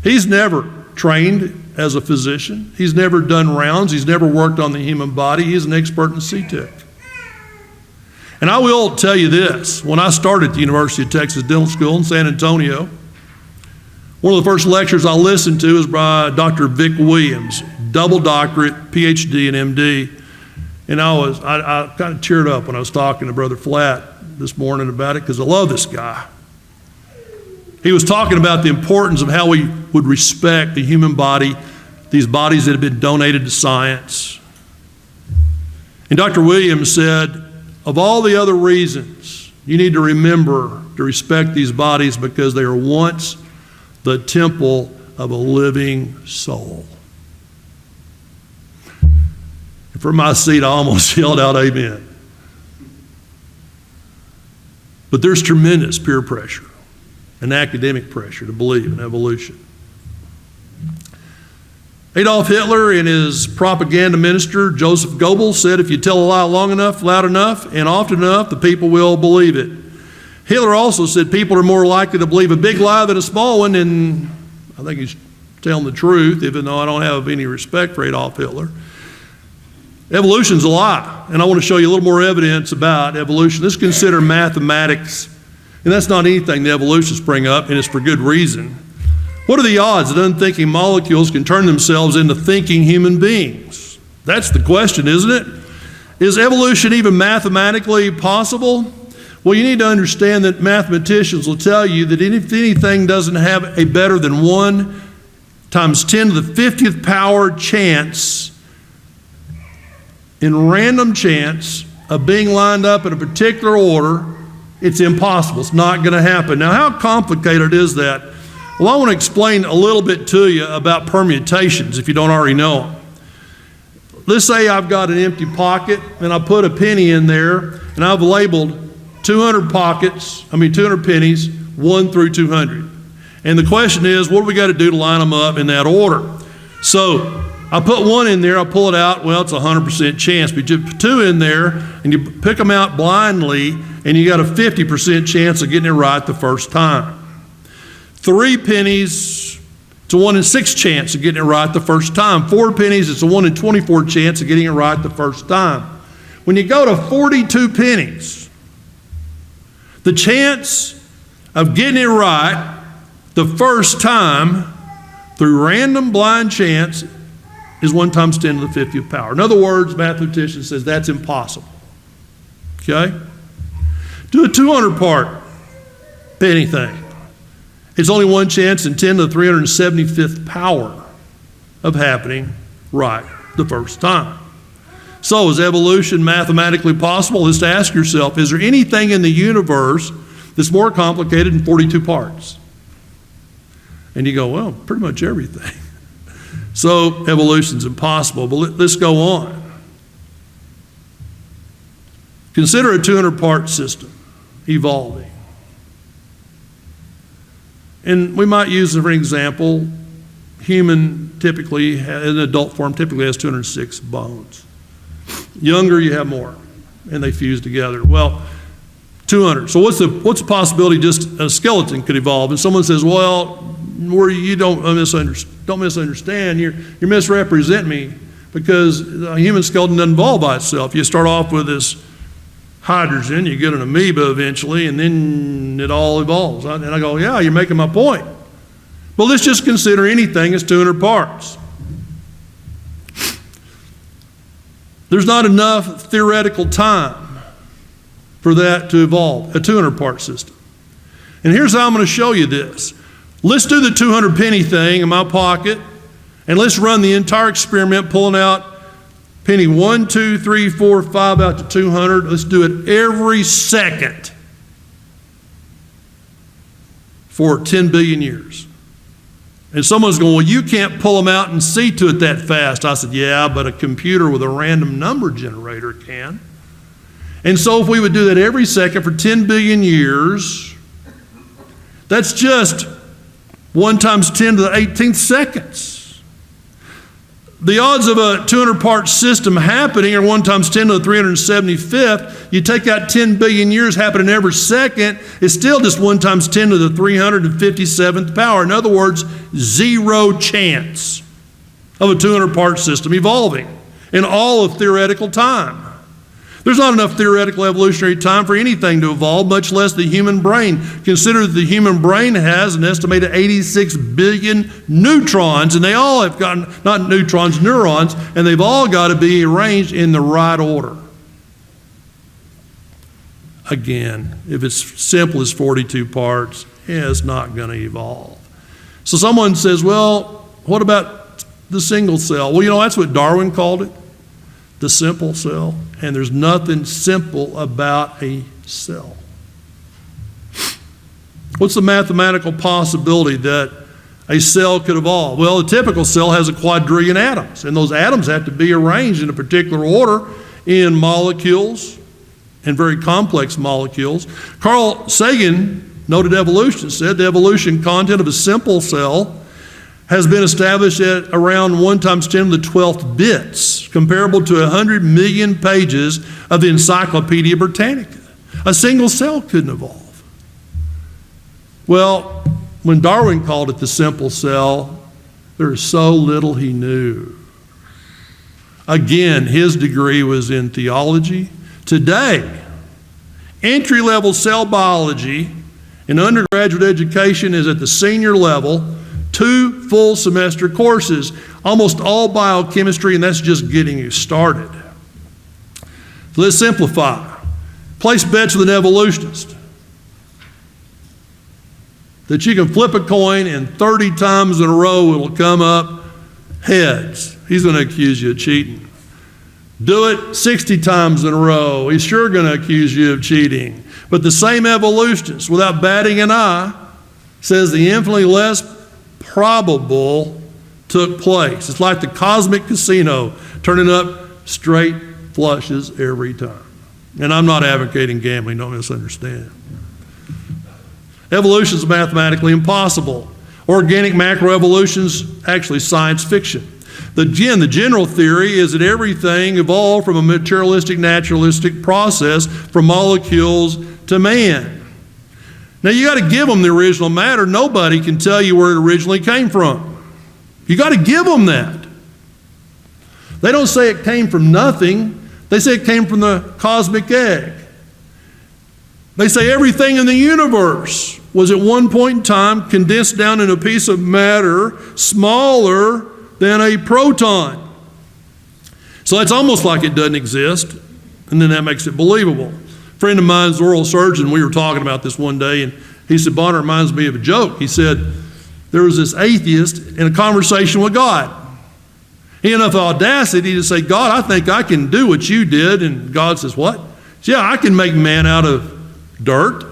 He's never trained as a physician. He's never done rounds. He's never worked on the human body. He's an expert in CTEC. And I will tell you this, when I started at the University of Texas Dental School in San Antonio, one of the first lectures I listened to was by Dr. Vic Williams, double doctorate, PhD and MD. And I kind of teared up when I was talking to Brother Flatt this morning about it because I love this guy. He was talking about the importance of how we would respect the human body, these bodies that have been donated to science. And Dr. Williams said, of all the other reasons, you need to remember to respect these bodies because they are once the temple of a living soul. And from my seat, I almost yelled out, amen. But there's tremendous peer pressure and academic pressure to believe in evolution. Adolf Hitler and his propaganda minister, Joseph Goebbels, said if you tell a lie long enough, loud enough, and often enough, the people will believe it. Hitler also said people are more likely to believe a big lie than a small one, and I think he's telling the truth, even though I don't have any respect for Adolf Hitler. Evolution's a lie, and I want to show you a little more evidence about evolution. Let's consider mathematics, and that's not anything the evolutionists bring up, and it's for good reason. What are the odds that unthinking molecules can turn themselves into thinking human beings? That's the question, isn't it? Is evolution even mathematically possible? Well, you need to understand that mathematicians will tell you that if anything doesn't have a better than 1 times 10 to the 50th power chance, in random chance of being lined up in a particular order, it's impossible. It's not going to happen. Now, how complicated is that? Well, I want to explain a little bit to you about permutations if you don't already know them. Let's say I've got an empty pocket and I put a penny in there and I've labeled 200 pennies, 1 through 200. And the question is, what do we got to do to line them up in that order? So I put 1 in there, I pull it out, well, it's a 100% chance. But you put 2 in there and you pick them out blindly and you got a 50% chance of getting it right the first time. 3 pennies, it's a 1 in 6 chance of getting it right the first time. 4 pennies, it's a 1 in 24 chance of getting it right the first time. When you go to 42 pennies, the chance of getting it right the first time through random blind chance is 1 times 10 to the 50th power. In other words, mathematician says that's impossible. Okay? Do a 200-part penny thing. It's only 1 chance in 10 to the 375th power of happening right the first time. So is evolution mathematically possible? Just ask yourself, is there anything in the universe that's more complicated than 42 parts? And you go, well, pretty much everything. So evolution's impossible, but let's go on. Consider a 200-part system evolving. And we might use, for example, human typically, in adult form, typically has 206 bones. Younger, you have more, and they fuse together. Well, 200. So what's the possibility just a skeleton could evolve? And someone says, well, where you don't misunderstand, you're misrepresenting me because a human skeleton doesn't evolve by itself. You start off with this hydrogen, you get an amoeba eventually, and then it all evolves. And I go, yeah, you're making my point. But let's just consider anything as 200 parts. There's not enough theoretical time for that to evolve, a 200-part system. And here's how I'm going to show you this. Let's do the 200 penny thing in my pocket, and let's run the entire experiment, pulling out penny 1, 2, 3, 4, 5 out to 200. Let's do it every second for 10 billion years. And someone's going, well, you can't pull them out and see to it that fast. I said, yeah, but a computer with a random number generator can. And so if we would do that every second for 10 billion years, that's just 1 times 10 to the 18th seconds. The odds of a 200-part system happening are 1 times 10 to the 375th. You take out 10 billion years happening every second, it's still just 1 times 10 to the 357th power. In other words, 0 chance of a 200-part system evolving in all of theoretical time. There's not enough theoretical evolutionary time for anything to evolve, much less the human brain. Consider that the human brain has an estimated 86 billion neutrons, and they all have gotten, not neutrons, neurons, and they've all got to be arranged in the right order. Again, if it's simple as 42 parts, it's not going to evolve. So someone says, well, what about the single cell? Well, you know, that's what Darwin called it, the simple cell. And there's nothing simple about a cell. What's the mathematical possibility that a cell could evolve? Well, a typical cell has a quadrillion atoms, and those atoms have to be arranged in a particular order in molecules and very complex molecules. Carl Sagan, noted evolutionist, said the evolution content of a simple cell has been established at around 1 times 10 to the 12th bits, comparable to 100 million pages of the Encyclopedia Britannica. A single cell couldn't evolve. Well, when Darwin called it the simple cell, there was so little he knew. Again, his degree was in theology. Today, entry-level cell biology in undergraduate education is at the senior level, 2 full semester courses, almost all biochemistry, and that's just getting you started. So let's simplify. Place bets with an evolutionist that you can flip a coin and 30 times in a row it'll come up heads. He's going to accuse you of cheating. Do it 60 times in a row. He's sure going to accuse you of cheating. But the same evolutionist, without batting an eye, says the infinitely less probable took place. It's like the cosmic casino, turning up straight flushes every time. And I'm not advocating gambling, don't misunderstand. Evolution is mathematically impossible. Organic macroevolution is actually science fiction. The general theory is that everything evolved from a materialistic, naturalistic process from molecules to man. Now you got to give them the original matter. Nobody can tell you where it originally came from. You got to give them that. They don't say it came from nothing. They say it came from the cosmic egg. They say everything in the universe was at one point in time condensed down in a piece of matter smaller than a proton. So it's almost like it doesn't exist, and then that makes it believable. A friend of mine's oral surgeon, we were talking about this one day, and he said, Bonner, reminds me of a joke. He said, there was this atheist in a conversation with God. He had enough audacity to say, God, I think I can do what you did. And God says, what? He said, yeah, I can make man out of dirt.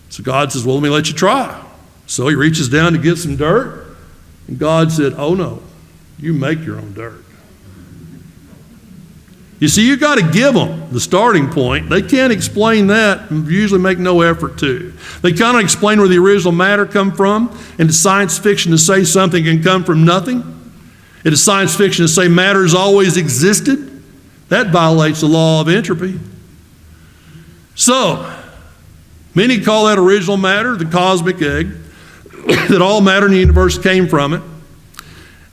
So God says, well, let me let you try. So he reaches down to get some dirt, and God said, oh no, you make your own dirt. You see, you got to give them the starting point. They can't explain that and usually make no effort to. They kind of explain where the original matter come from, and it's science fiction to say something can come from nothing. It is science fiction to say matter has always existed. That violates the law of entropy. So, many call that original matter the cosmic egg, that all matter in the universe came from it.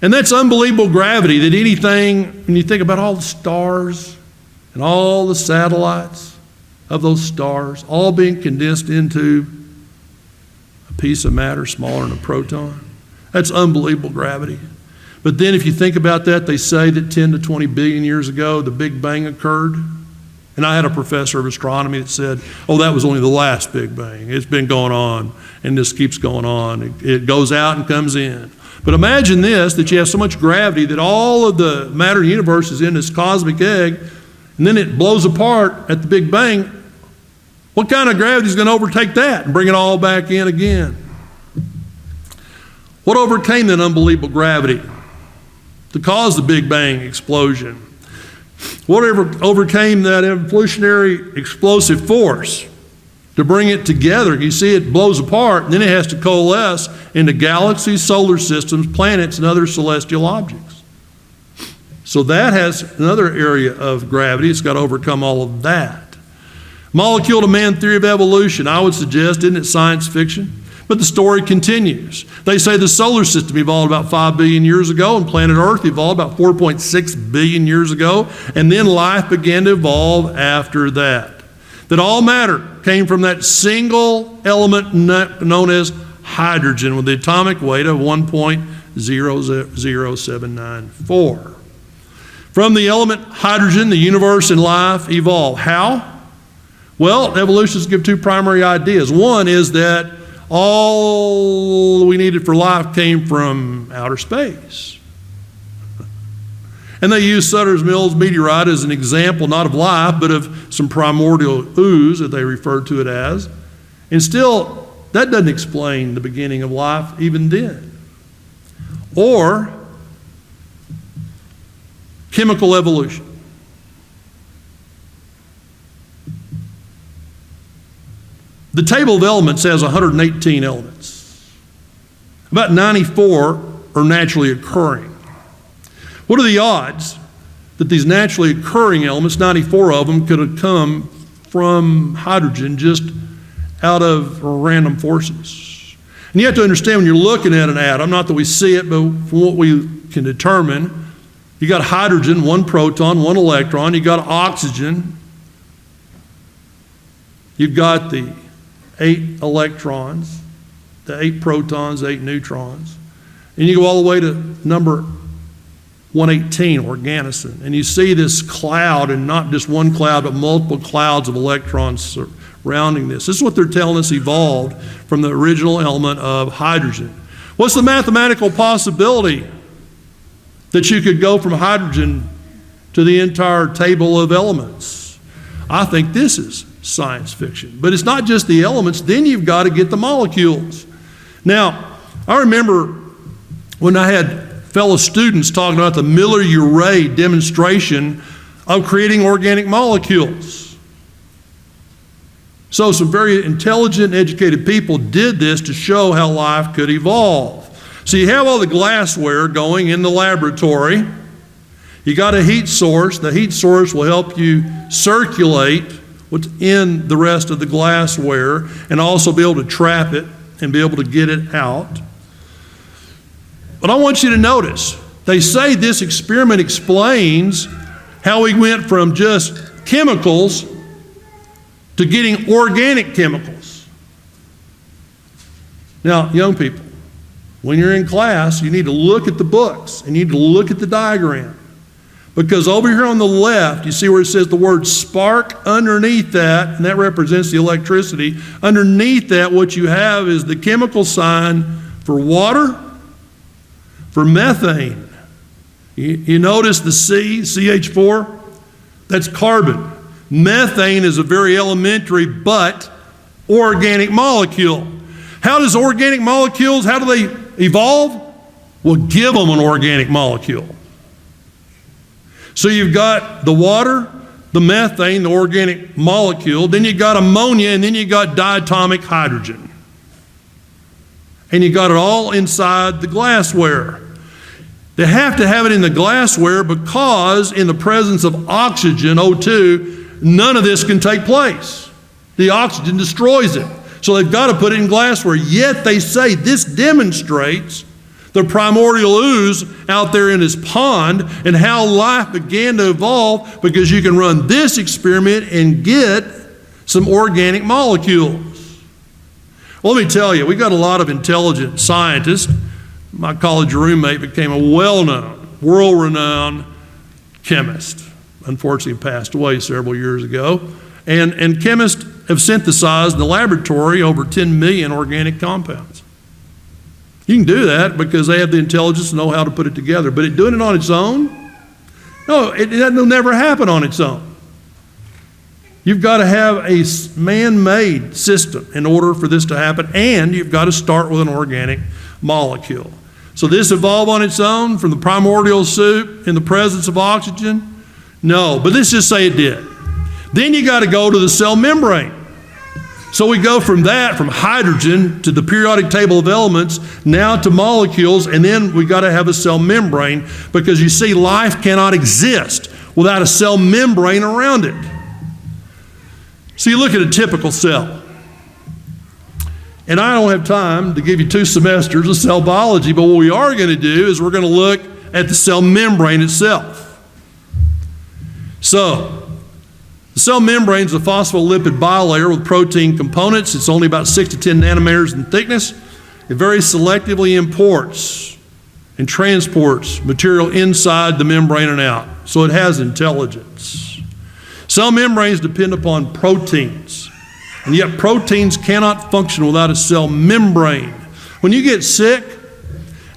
And that's unbelievable gravity, that anything, when you think about all the stars and all the satellites of those stars, all being condensed into a piece of matter smaller than a proton, that's unbelievable gravity. But then if you think about that, they say that 10 to 20 billion years ago, the Big Bang occurred. And I had a professor of astronomy that said, oh, that was only the last Big Bang. It's been going on, and this keeps going on. It goes out and comes in. But imagine this, that you have so much gravity that all of the matter in the universe is in this cosmic egg, and then it blows apart at the Big Bang. What kind of gravity is going to overtake that and bring it all back in again? What overcame that unbelievable gravity to cause the Big Bang explosion? Whatever overcame that evolutionary explosive force to bring it together? You see, it blows apart, and then it has to coalesce into galaxies, solar systems, planets, and other celestial objects. So that has another area of gravity. It's got to overcome all of that. Molecule to man theory of evolution, I would suggest, isn't it science fiction? But the story continues. They say the solar system evolved about 5 billion years ago, and planet Earth evolved about 4.6 billion years ago, and then life began to evolve after that. That all matter came from that single element known as hydrogen with the atomic weight of 1.00794. From the element hydrogen, the universe and life evolved. How? Well, evolutionists give two primary ideas. One is that all we needed for life came from outer space. And they use Sutter's Mills meteorite as an example, not of life, but of some primordial ooze, that they refer to it as. And still, that doesn't explain the beginning of life even then. Or chemical evolution. The table of elements has 118 elements. About 94 are naturally occurring. What are the odds that these naturally occurring elements, 94 of them, could have come from hydrogen just out of random forces? And you have to understand, when you're looking at an atom, not that we see it, but from what we can determine, you got hydrogen, one proton, one electron. You got oxygen. You've got the 8 electrons, the 8 protons, 8 neutrons. And you go all the way to number 118, organosine. And you see this cloud, and not just one cloud, but multiple clouds of electrons surrounding this. This is what they're telling us evolved from the original element of hydrogen. What's the mathematical possibility that you could go from hydrogen to the entire table of elements? I think this is science fiction. But it's not just the elements, then you've got to get the molecules. Now, I remember when I had fellow students talking about the Miller-Urey demonstration of creating organic molecules. So some very intelligent, educated people did this to show how life could evolve. So you have all the glassware going in the laboratory. You got a heat source. The heat source will help you circulate what's in the rest of the glassware and also be able to trap it and be able to get it out. But I want you to notice, they say this experiment explains how we went from just chemicals to getting organic chemicals. Now, young people, when you're in class, you need to look at the books and you need to look at the diagram. Because over here on the left, you see where it says the word spark underneath that, and that represents the electricity. Underneath that, what you have is the chemical sign for water, for methane. You notice the C, CH4? That's carbon. Methane is a very elementary but organic molecule. How does organic molecules, how do they evolve? Well, give them an organic molecule. So you've got the water, the methane, the organic molecule, then you got ammonia, and then you got diatomic hydrogen. And you got it all inside the glassware. They have to have it in the glassware because in the presence of oxygen, O2, none of this can take place. The oxygen destroys it. So they've got to put it in glassware. Yet they say this demonstrates the primordial ooze out there in this pond and how life began to evolve, because you can run this experiment and get some organic molecules. Well, let me tell you, we got a lot of intelligent scientists. My college roommate became a well-known, world-renowned chemist. unfortunately passed away several years ago. And chemists have synthesized in the laboratory over 10 million organic compounds. You can do that because they have the intelligence to know how to put it together. But doing it on its own? No, it'll never happen on its own. You've got to have a man-made system in order for this to happen, and you've got to start with an organic molecule. So this evolved on its own from the primordial soup in the presence of oxygen? No, but let's just say it did. Then you got to go to the cell membrane. So we go from that, from hydrogen to the periodic table of elements, now to molecules, and then we got to have a cell membrane, because you see, life cannot exist without a cell membrane around it. So you look at a typical cell. And I don't have time to give you 2 semesters of cell biology, but what we are going to do is we're going to look at the cell membrane itself. So, the cell membrane is a phospholipid bilayer with protein components. It's only about 6 to 10 nanometers in thickness. It very selectively imports and transports material inside the membrane and out. So it has intelligence. Cell membranes depend upon proteins, and yet proteins cannot function without a cell membrane. When you get sick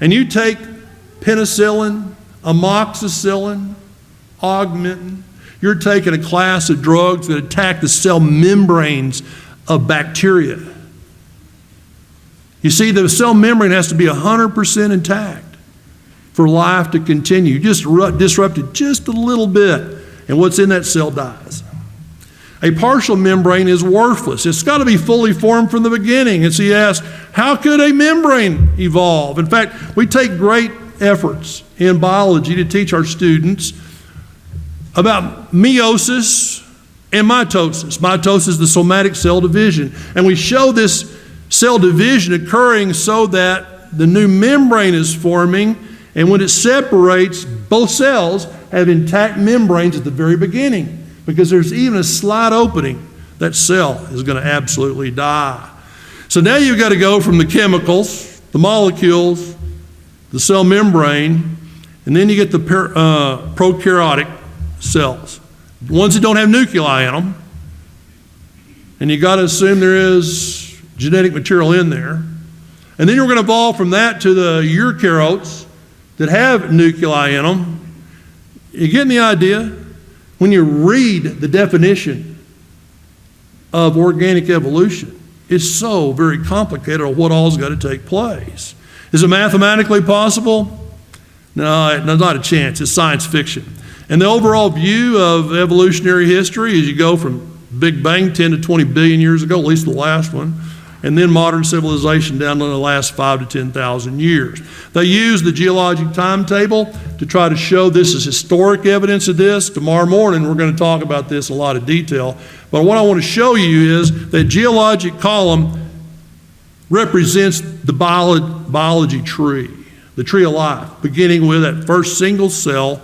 and you take penicillin, amoxicillin, augmentin, you're taking a class of drugs that attack the cell membranes of bacteria. You see, the cell membrane has to be 100% intact for life to continue. Just disrupt it just a little bit, and what's in that cell dies. A partial membrane is worthless. It's got to be fully formed from the beginning. And so you ask, how could a membrane evolve? In fact, we take great efforts in biology to teach our students about meiosis and mitosis. Mitosis is the somatic cell division. And we show this cell division occurring so that the new membrane is forming, and when it separates, both cells have intact membranes at the very beginning, because there's even a slight opening, that cell is going to absolutely die. So now you've got to go from the chemicals, the molecules, the cell membrane, and then you get the prokaryotic cells, ones that don't have nuclei in them, and you got to assume there is genetic material in there. And then you're going to evolve from that to the eukaryotes that have nuclei in them. You getting the idea? When you read the definition of organic evolution, it's so very complicated on what all's got to take place. Is it mathematically possible? No, not a chance. It's science fiction. And the overall view of evolutionary history is you go from Big Bang 10 to 20 billion years ago, at least the last one, and then modern civilization down to the last 5 to 10,000 years. They use the geologic timetable to try to show this is historic evidence of this. Tomorrow morning we're going to talk about this in a lot of detail. But what I want to show you is that geologic column represents the biology tree, the tree of life, beginning with that first single cell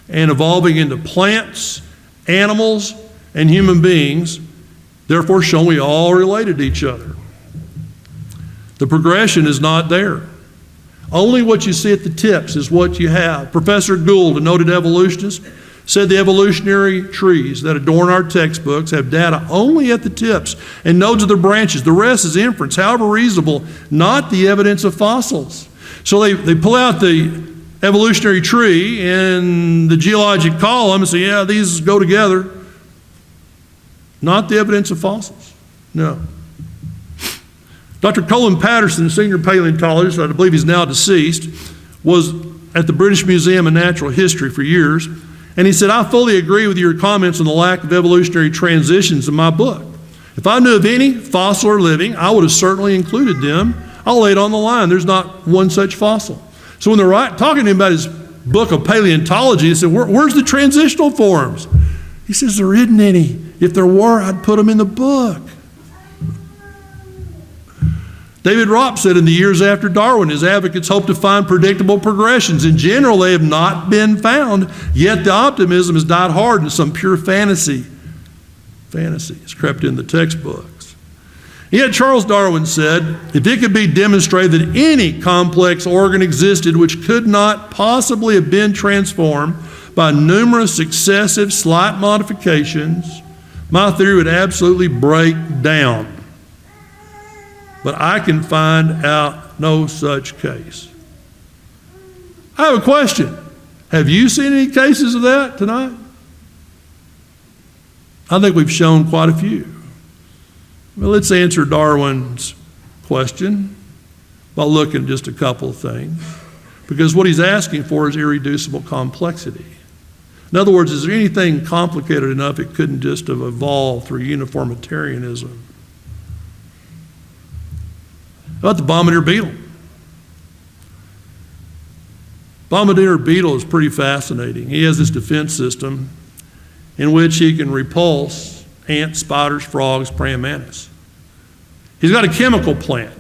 and evolving into plants, animals, and human beings, therefore showing we all related to each other. The progression is not there. Only what you see at the tips is what you have. Professor Gould, a noted evolutionist, said the evolutionary trees that adorn our textbooks have data only at the tips and nodes of their branches. The rest is inference, however reasonable, not the evidence of fossils. So they pull out the evolutionary tree and the geologic column and say, yeah, these go together. Not the evidence of fossils. No. Dr. Colin Patterson, senior paleontologist, I believe he's now deceased, was at the British Museum of Natural History for years, and he said, I fully agree with your comments on the lack of evolutionary transitions in my book. If I knew of any, fossil or living, I would have certainly included them. I'll lay it on the line. There's not one such fossil. So when they're talking to him about his book of paleontology, he said, where's the transitional forms? He says, there isn't any. If there were, I'd put them in the book. David Ropp said in the years after Darwin, his advocates hope to find predictable progressions. In general, they have not been found, yet the optimism has died hard in some pure fantasy. Fantasy has crept in the textbooks. Yet Charles Darwin said, if it could be demonstrated that any complex organ existed which could not possibly have been transformed by numerous successive slight modifications, my theory would absolutely break down. But I can find out no such case. I have a question. Have you seen any cases of that tonight? I think we've shown quite a few. Well, let's answer Darwin's question by looking at just a couple of things. Because what he's asking for is irreducible complexity. In other words, is there anything complicated enough it couldn't just have evolved through uniformitarianism? How about the bombardier beetle? Bombardier beetle is pretty fascinating. He has this defense system in which he can repulse ants, spiders, frogs, praying mantis. He's got a chemical plant.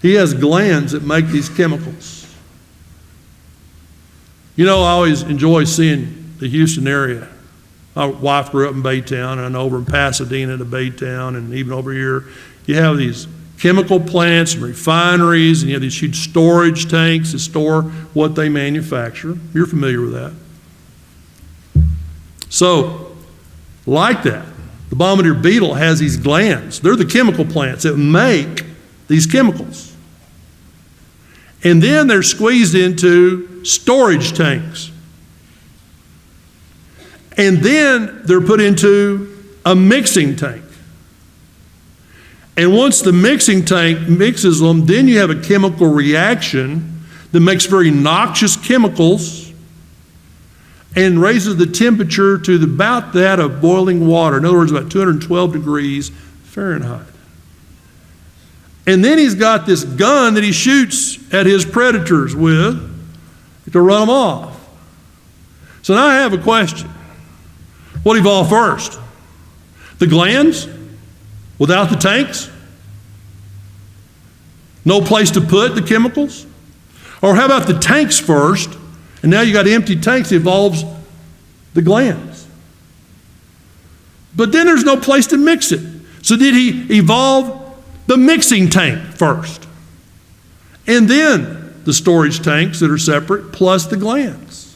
He has glands that make these chemicals. You know, I always enjoy seeing the Houston area. My wife grew up in Baytown, and over in Pasadena to Baytown, and even over here, you have these chemical plants and refineries, and you have these huge storage tanks that store what they manufacture. You're familiar with that. So, like that, the bombardier beetle has these glands. They're the chemical plants that make these chemicals. And then they're squeezed into storage tanks. And then they're put into a mixing tank. And once the mixing tank mixes them, then you have a chemical reaction that makes very noxious chemicals and raises the temperature to about that of boiling water. In other words, about 212 degrees Fahrenheit. And then he's got this gun that he shoots at his predators with to run them off. So now I have a question. What evolved first? The glands without the tanks? No place to put the chemicals? Or how about the tanks first, and now you got empty tanks, evolves the glands? But then there's no place to mix it. So did he evolve the mixing tank first? And then the storage tanks that are separate, plus the glands.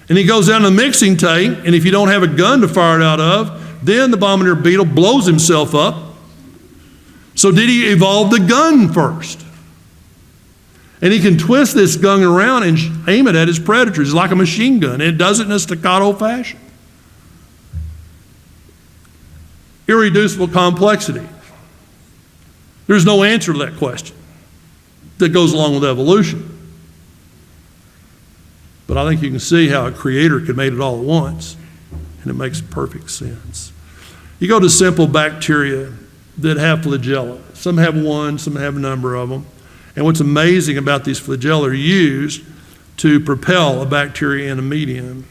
And he goes down to the mixing tank, and if you don't have a gun to fire it out of, then the bombardier beetle blows himself up. So did he evolve the gun first? And he can twist this gun around and aim it at his predators like a machine gun. And it does it in a staccato fashion. Irreducible complexity. There's no answer to that question that goes along with evolution. But I think you can see how a creator could make it all at once, and it makes perfect sense. You go to simple bacteria that have flagella. Some have one, some have a number of them. And what's amazing about these flagella are used to propel a bacteria in a medium.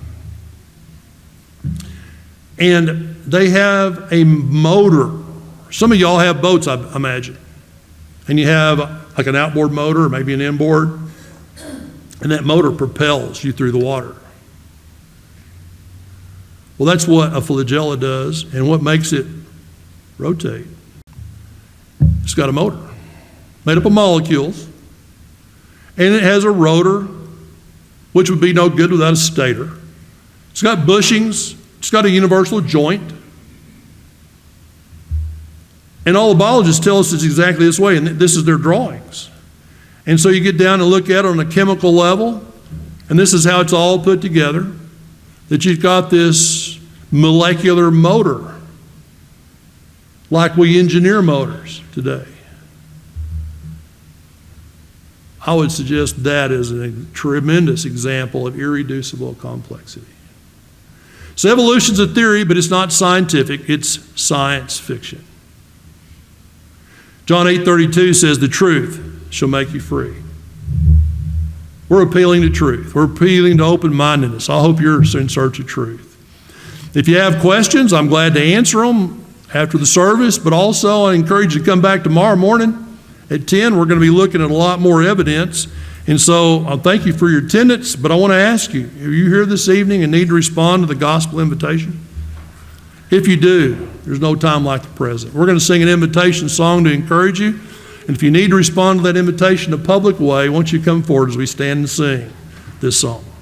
And they have a motor. Some of y'all have boats, I imagine. And you have like an outboard motor or maybe an inboard. And that motor propels you through the water. Well, that's what a flagella does, and what makes it rotate. It's got a motor made up of molecules, and it has a rotor, which would be no good without a stator. It's got bushings. It's got a universal joint. And all the biologists tell us it's exactly this way, and this is their drawings. And so you get down and look at it on a chemical level, and this is how it's all put together, that you've got this molecular motor, like we engineer motors today. I would suggest that is a tremendous example of irreducible complexity. So evolution's a theory, but it's not scientific, it's science fiction. John 8:32 says, "The truth shall make you free." We're appealing to truth. We're appealing to open-mindedness. I hope you're in search of truth. If you have questions, I'm glad to answer them after the service, but also I encourage you to come back tomorrow morning at 10. We're going to be looking at a lot more evidence. And so I thank you for your attendance, but I want to ask you, are you here this evening and need to respond to the gospel invitation? If you do, there's no time like the present. We're going to sing an invitation song to encourage you. And if you need to respond to that invitation in a public way, why don't you come forward as we stand and sing. this song.